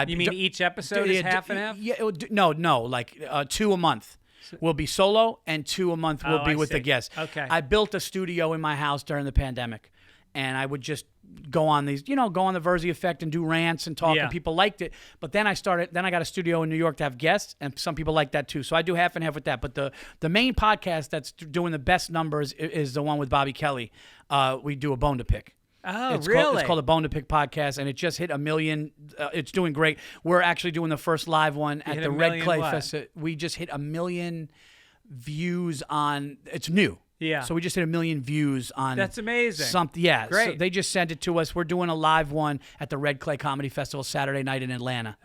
You mean each episode is half and half? Yeah, no, like 2 a month will be solo, and 2 a month will be with the guest. Okay. I built a studio in my house during the pandemic, and I would just go on these, go on the Virzi effect and do rants and talk, and people liked it. But then I got a studio in New York to have guests, and some people like that too. So I do half and half with that. But the main podcast that's doing the best numbers is the one with Bobby Kelly. We do a Bone to Pick. Oh, really? It's called a Bone to Pick podcast, and it just hit 1 million. It's doing great. We're actually doing the first live one at the Red Clay Festival. We just hit 1 million views on. It's new. Yeah. So we just hit 1 million views on. That's amazing. Something. Yeah. Great. So they just sent it to us. We're doing a live one at the Red Clay Comedy Festival Saturday night in Atlanta.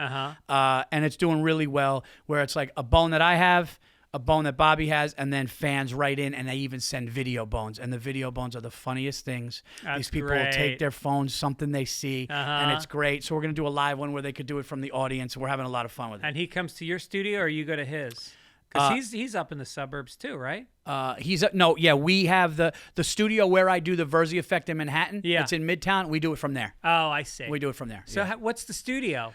And it's doing really well. Where it's like a bone that I have, a bone that Bobby has, and then fans write in, and they even send video bones. And the video bones are the funniest things. These people will take their phones, something they see, and it's great. So we're going to do a live one where they could do it from the audience. We're having a lot of fun with it. And he comes to your studio, or you go to his? Because he's up in the suburbs too, right? We have the studio where I do the Verzi effect in Manhattan. Yeah. It's in Midtown. We do it from there. Oh, I see. We do it from there. So what's the studio?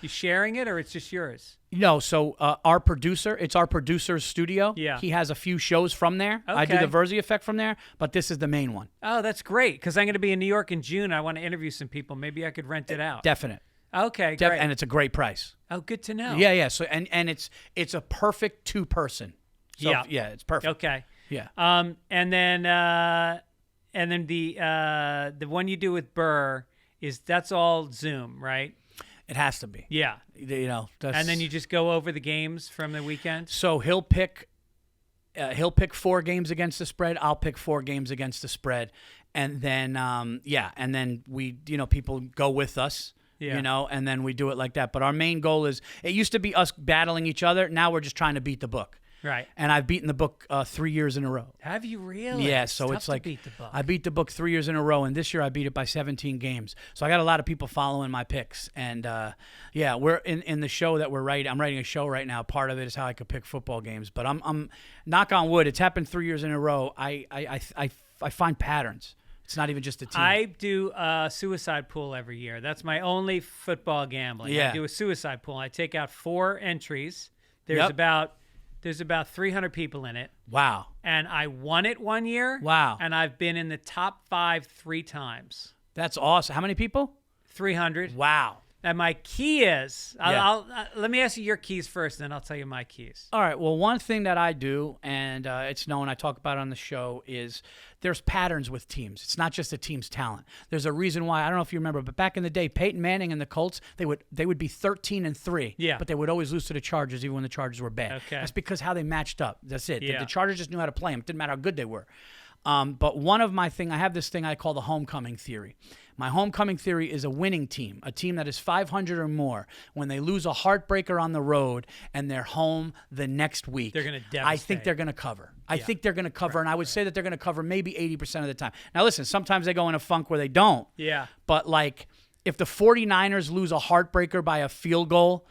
You sharing it, or it's just yours? No, so it's our producer's studio. Yeah. He has a few shows from there. Okay. I do the Verzi effect from there, but this is the main one. Oh, that's great, because I'm going to be in New York in June. I want to interview some people. Maybe I could rent it out. Definite. Okay, great. And it's a great price. Oh, good to know. Yeah. So and it's a perfect 2-person. So, yeah, it's perfect. Okay. Yeah. And then the one you do with Burr that's all Zoom, right? It has to be. Yeah. And then you just go over the games from the weekend? So he'll pick 4 games against the spread. I'll pick 4 games against the spread. And then, and then we, people go with us, and then we do it like that. But our main goal is, it used to be us battling each other. Now we're just trying to beat the book. Right. And I've beaten the book 3 years in a row. Have you really? Yeah, so it's like, beat the book. I beat the book 3 years in a row, and this year I beat it by 17 games. So I got a lot of people following my picks. And we're in the show that we're writing. I'm writing a show right now. Part of it is how I could pick football games. But I'm knock on wood, it's happened 3 years in a row. I find patterns. It's not even just a team. I do a suicide pool every year. That's my only football gambling. Yeah. I do a suicide pool. I take out 4 entries. There's about 300 people in it. Wow. And I won it one year. Wow. And I've been in the top 5 3 times. That's awesome. How many people? 300. Wow. And my key is, let me ask you your keys first, and then I'll tell you my keys. All right. Well, one thing that I do, and it's known, I talk about it on the show, is there's patterns with teams. It's not just a team's talent. There's a reason why. I don't know if you remember, but back in the day, Peyton Manning and the Colts, they would be 13-3. Yeah. But they would always lose to the Chargers, even when the Chargers were bad. Okay. That's because how they matched up. That's it. Yeah. The Chargers just knew how to play them. It didn't matter how good they were. But one of my I have this thing I call the homecoming theory. My homecoming theory is a winning team, a team that is 500 or more. When they lose a heartbreaker on the road and they're home the next week, they're going to devastate. I think they're going to cover. I think they're going to cover, and I would say that they're going to cover maybe 80% of the time. Now, listen, sometimes they go in a funk where they don't. Yeah. But, like, if the 49ers lose a heartbreaker by a field goal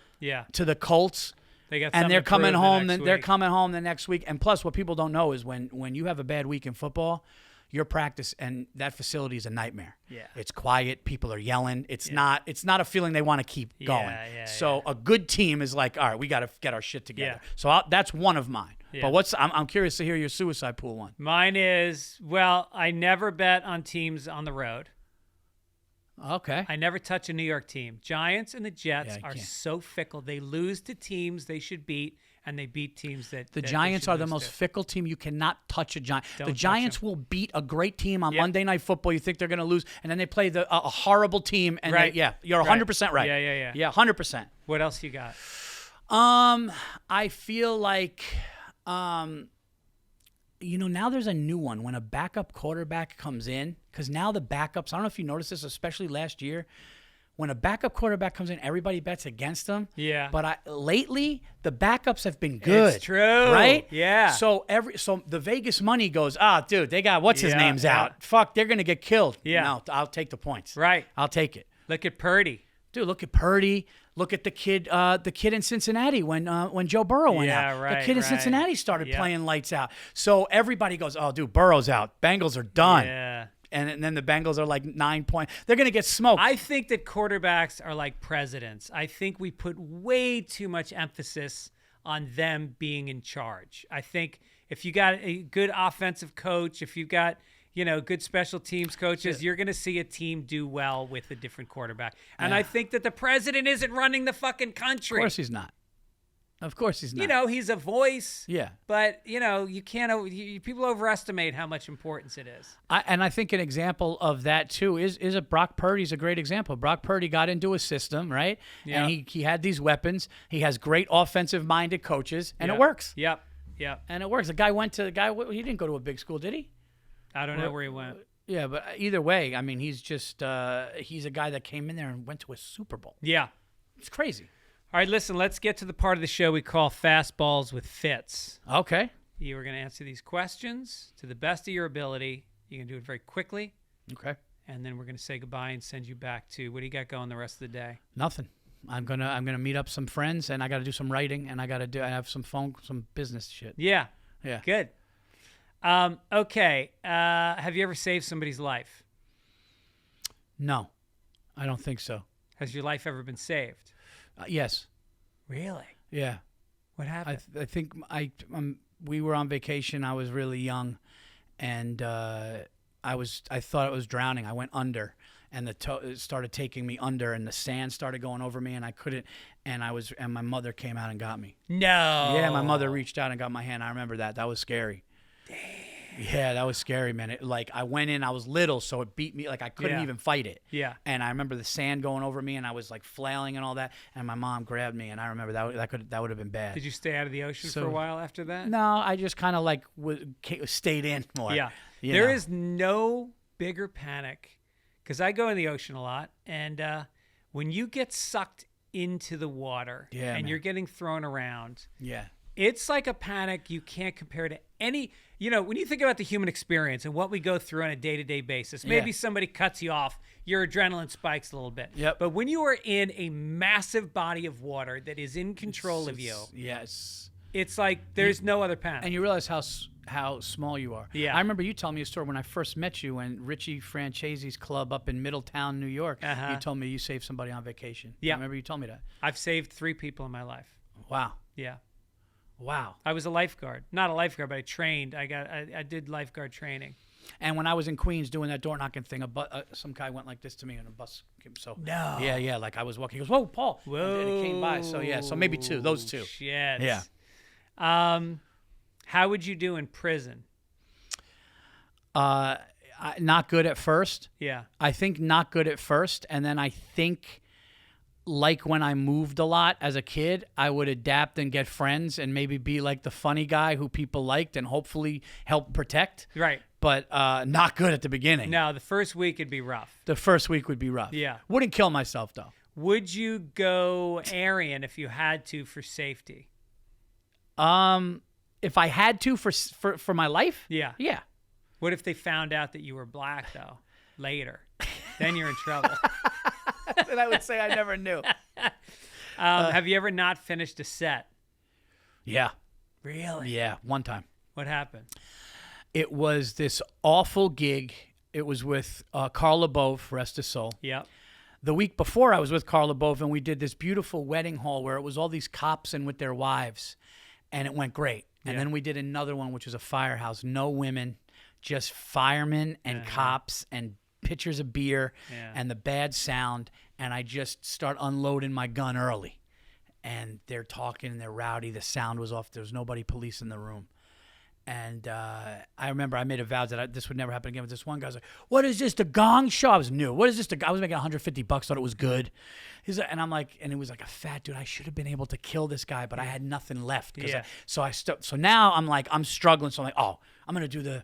to the Colts, and they're coming home, they're coming home the next week. And plus, what people don't know is when you have a bad week in football, your practice and that facility is a nightmare. Yeah. It's quiet. People are yelling. It's not a feeling they want to keep going. So a good team is like, all right, we got to get our shit together. Yeah. So that's one of mine. Yeah. But I'm curious to hear your suicide pool one. Mine is, I never bet on teams on the road. Okay. I never touch a New York team. Giants and the Jets are so fickle. They lose to teams they should beat, and they beat teams that the Giants are the most fickle team. You cannot touch a Giant. The Giants will beat a great team on Monday Night Football. You think they're going to lose, and then they play a horrible team. And you're 100% right. Yeah, 100%. What else you got? I feel like, now there's a new one when a backup quarterback comes in, because now the backups, I don't know if you noticed this, especially last year, when a backup quarterback comes in, everybody bets against them. Yeah. But lately, the backups have been good. It's true. Right? Yeah. So the Vegas money goes, dude, they got what's his name's out. Fuck, they're gonna get killed. Yeah. No, I'll take the points. Right. I'll take it. Look at Purdy. Dude, look at Purdy. Look at the kid in Cincinnati when Joe Burrow went out. Right, the kid in Cincinnati started playing lights out. So everybody goes, oh, dude, Burrow's out. Bengals are done. Yeah. And then the Bengals are like 9 points. They're going to get smoked. I think that quarterbacks are like presidents. I think we put way too much emphasis on them being in charge. I think if you got a good offensive coach, if you've got good special teams coaches, you're going to see a team do well with a different quarterback. And I think that the president isn't running the fucking country. Of course he's not. Of course he's not. He's a voice. Yeah. But, you can't, people overestimate how much importance it is. And I think an example of that, too, is a Brock Purdy's a great example. Brock Purdy got into a system, right? Yeah. And he had these weapons. He has great offensive-minded coaches, and it works. Yep. And it works. He didn't go to a big school, did he? I don't know where he went. Yeah, but either way, I mean, he's just he's a guy that came in there and went to a Super Bowl. Yeah. It's crazy. All right, listen, let's get to the part of the show we call Fastballs with Fitz. Okay. You are going to answer these questions to the best of your ability. You can do it very quickly. Okay. And then we're going to say goodbye and send you back to, what do you got going the rest of the day? Nothing. I'm gonna meet up some friends, and I got to do some writing, and I have some business shit. Yeah. Yeah. Good. Okay. Have you ever saved somebody's life? No, I don't think so. Has your life ever been saved? Yes. Really? Yeah. What happened? I think we were on vacation. I was really young, and I thought I was drowning. I went under, and it started taking me under, and the sand started going over me, and I couldn't. And my mother came out and got me. No. Yeah, my mother reached out and got my hand. I remember that. That was scary. Damn. Yeah, that was scary, man. I went in, I was little, so it beat me. Like, I couldn't even fight it. Yeah. And I remember the sand going over me, and I was, flailing and all that, and my mom grabbed me, and I remember that would have been bad. Did you stay out of the ocean for a while after that? No, I just kind of, stayed in more. Yeah. There is no bigger panic, because I go in the ocean a lot, and when you get sucked into the water and you're getting thrown around, it's like a panic you can't compare to any. When you think about the human experience and what we go through on a day-to-day basis, maybe somebody cuts you off, your adrenaline spikes a little bit. Yep. But when you are in a massive body of water that is in control of you, it's like there's no other panic. And you realize how small you are. Yeah. I remember you telling me a story when I first met you in Richie Franchese's club up in Middletown, New York. You told me you saved somebody on vacation. Yeah. I remember you told me that. I've saved 3 people in my life. Wow. Yeah. Wow. I was a lifeguard. Not a lifeguard, but I trained. I did lifeguard training. And when I was in Queens doing that door knocking thing, some guy went like this to me in a bus. So no. Yeah. Like I was walking. He goes, "Whoa, Paul!" Whoa. And it came by. So yeah. So maybe 2. Those 2. Shit. Yeah. How would you do in prison? Not good at first. Yeah. I think not good at first, and then I think, like when I moved a lot as a kid, I would adapt and get friends and maybe be like the funny guy who people liked and hopefully help protect. Right. But not good at the beginning. No, the first week would be rough. The first week would be rough. Yeah. Wouldn't kill myself, though. Would you go Aryan if you had to for safety? If I had to for my life? Yeah. Yeah. What if they found out that you were black, though, later? Then you're in trouble. Then I would say I never knew. Have you ever not finished a set? Yeah. Really? Yeah, one time. What happened? It was this awful gig. It was with Carl LaBeouf, rest his soul. Yep. The week before, I was with Carl LaBeouf, and we did this beautiful wedding hall where it was all these cops and with their wives, and it went great. And then we did another one, which was a firehouse. No women, just firemen and cops and pitchers of beer and the bad sound. And I just start unloading my gun early. And they're talking and they're rowdy. The sound was off. There was nobody police in the room. And I remember I made a vow that this would never happen again. But this one guy was like, "What is this, the Gong Show?" I was new. What is this? I was making $150, thought it was good. He's like, and I'm like, and it was like a fat dude. I should have been able to kill this guy, but I had nothing left. So now I'm struggling. So I'm like, oh, I'm going to do the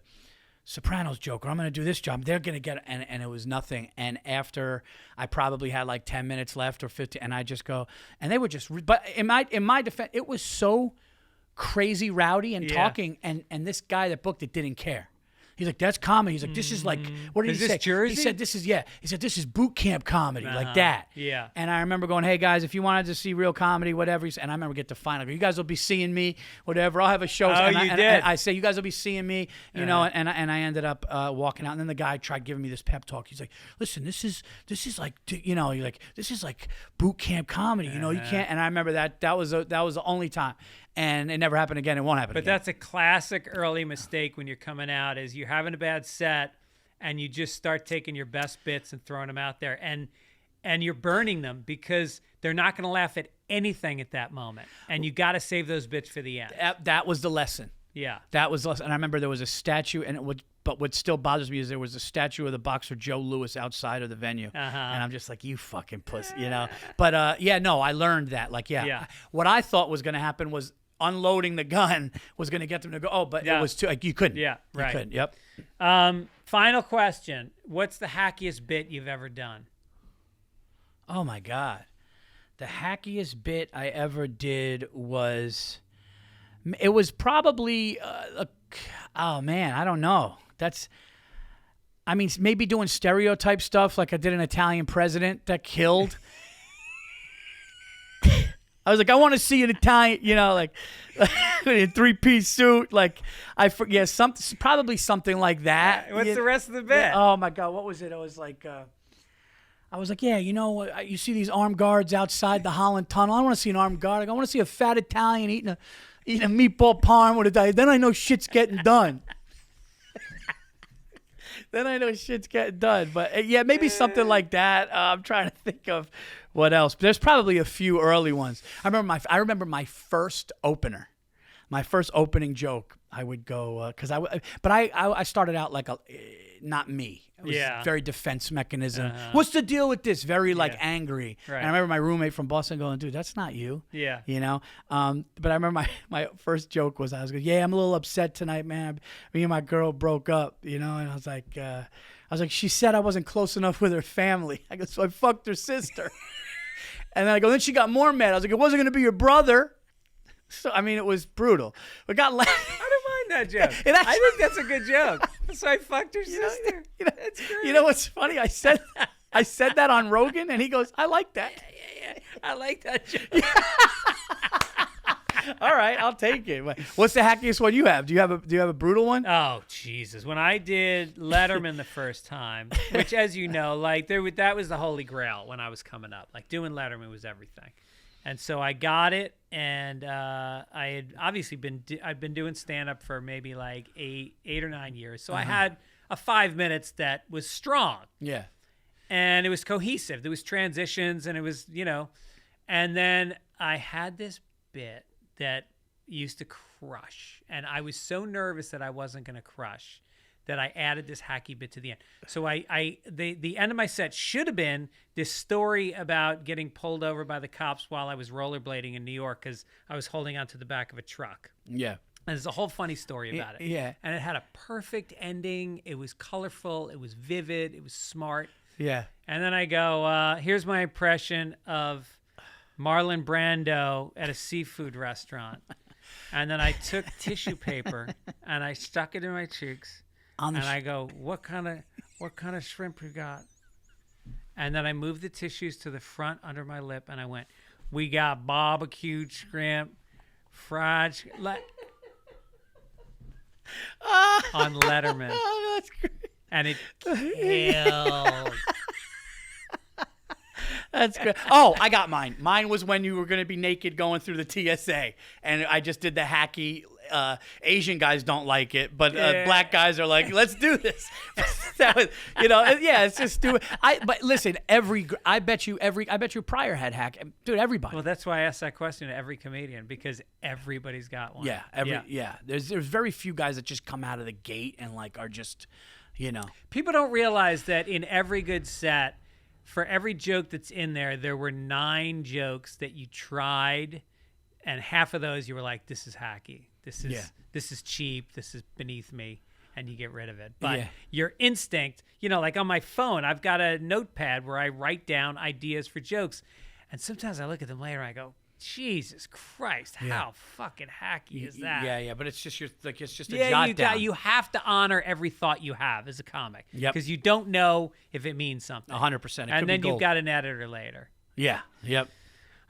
Sopranos joke, or I'm going to do this job. They're going to get it. And it was nothing. And after I probably had like 10 minutes left or 15, and I just go, and they were just, but in my defense, it was so crazy rowdy and talking, and this guy that booked it didn't care. He's like, "That's comedy." He's like, "This is like, what did he say?" Is this Jersey? He said, "This is He said, "This is boot camp comedy," like that. Yeah. And I remember going, "Hey guys, if you wanted to see real comedy, whatever," and I remember get the final. You guys will be seeing me, whatever. I'll have a show. Oh, and you did. I say, "You guys will be seeing me," you know. And I ended up walking out. And then the guy tried giving me this pep talk. He's like, "Listen, this is like, you know, you're like, this is like boot camp comedy. You know, you can't." And I remember that was the only time. and it never happened again. It won't happen But again. that's a classic early mistake when you're coming out is you're having a bad set and you just start taking your best bits and throwing them out there. And you're burning them because they're not going to laugh at anything at that moment. And you got to save those bits for the end. That was the lesson. Yeah. That was the lesson. And I remember there was a statue, but what still bothers me is there was a statue of the boxer Joe Louis outside of the venue. And I'm just like, you fucking pussy, you know? But I learned that. Like, what I thought was going to happen was unloading the gun was going to get them to go, but it was too, like, you couldn't. Yeah, right. You couldn't, yep. Final question. What's the hackiest bit you've ever done? Oh, my God. The hackiest bit I ever did was probably, oh, man, I don't know. Maybe doing stereotype stuff like I did an Italian president that killed. I was like, I want to see an Italian, like in a three-piece suit. Like, probably something like that. What's the rest of the bit? Yeah, oh, my God. What was it? I was like, yeah, you see these armed guards outside the Holland Tunnel. I want to see an armed guard. I want to see a fat Italian eating a meatball parm with a diet. Then I know shit's getting done. But yeah, maybe something like that. I'm trying to think of what else. But there's probably a few early ones. I remember my first opener, my first opening joke. I would go but I started out like not me. It was very defense mechanism. What's the deal with this? Very angry. Right. And I remember my roommate from Boston going, dude, that's not you. Yeah. But I remember my first joke was, I'm a little upset tonight, man. Me and my girl broke up, and I was like, she said I wasn't close enough with her family. I go, so I fucked her sister. And then I go, then she got more mad. I was like, it wasn't going to be your brother. So, it was brutal. But got laughed. I don't mind that joke. I think that's a good joke. So I fucked her sister. That's great. You know what's funny? I said that on Rogan, and he goes, I like that. Yeah. I like that joke. All right, I'll take it. What's the hackiest one you have? Do you have a brutal one? Oh, Jesus. When I did Letterman the first time, which, as you know, that was the holy grail when I was coming up. Like, doing Letterman was everything. And so I got it, and I had obviously I'd been doing stand-up for maybe like eight or 9 years. So I had a 5 minutes that was strong. Yeah. And it was cohesive. There was transitions, and it was, and then I had this bit that used to crush, and I was so nervous that I wasn't going to crush that I added this hacky bit to the end. So the end of my set should have been this story about getting pulled over by the cops while I was rollerblading in New York because I was holding onto the back of a truck. Yeah. And there's a whole funny story about it. Yeah. And it had a perfect ending. It was colorful. It was vivid. It was smart. Yeah. And then I go, here's my impression of Marlon Brando at a seafood restaurant. And then I took tissue paper and I stuck it in my cheeks. And I go, what kind of shrimp you got? And then I moved the tissues to the front under my lip, and I went, we got barbecued shrimp, fried on Letterman. Oh, that's great. And it killed. That's good. Oh, I got mine. Mine was when you were going to be naked going through the TSA, and I just did the hacky. Asian guys don't like it, but black guys are like, let's do this. That was, it's just stupid. But listen, I bet you Pryor had hack, dude. Everybody. Well, that's why I asked that question to every comedian, because everybody's got one. Yeah. There's very few guys that just come out of the gate and are just, People don't realize that in every good set, for every joke that's in there, there were 9 jokes that you tried, and half of those you were like, this is hacky. This is cheap. This is beneath me, and you get rid of it. But your instinct, like on my phone, I've got a notepad where I write down ideas for jokes, and sometimes I look at them later and I go, Jesus Christ, how fucking hacky is that? Yeah, but it's just a jot down. You have to honor every thought you have as a comic, because you don't know if it means something. 100%. And then you've got an editor later. Yeah. Yep.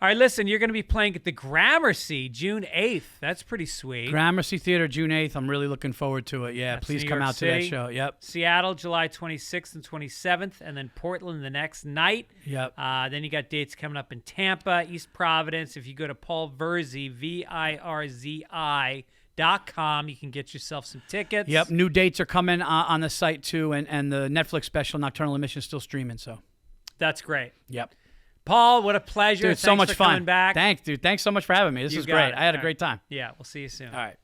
All right, listen, you're going to be playing at the Gramercy June 8th. That's pretty sweet. Gramercy Theater, June 8th. I'm really looking forward to it. Yeah, That's please New come York out City. to that show. Yep. Seattle, July 26th and 27th, and then Portland the next night. Yep. Then you got dates coming up in Tampa, East Providence. If you go to Paul Virzi, VIRZI.com, you can get yourself some tickets. Yep. New dates are coming on the site too, and the Netflix special Nocturnal Emission is still streaming. So. That's great. Yep. Paul, what a pleasure. Dude, Thanks so much for fun. coming back. Thanks, dude. Thanks so much for having me. This was great. I had a great time. Yeah, we'll see you soon. All right.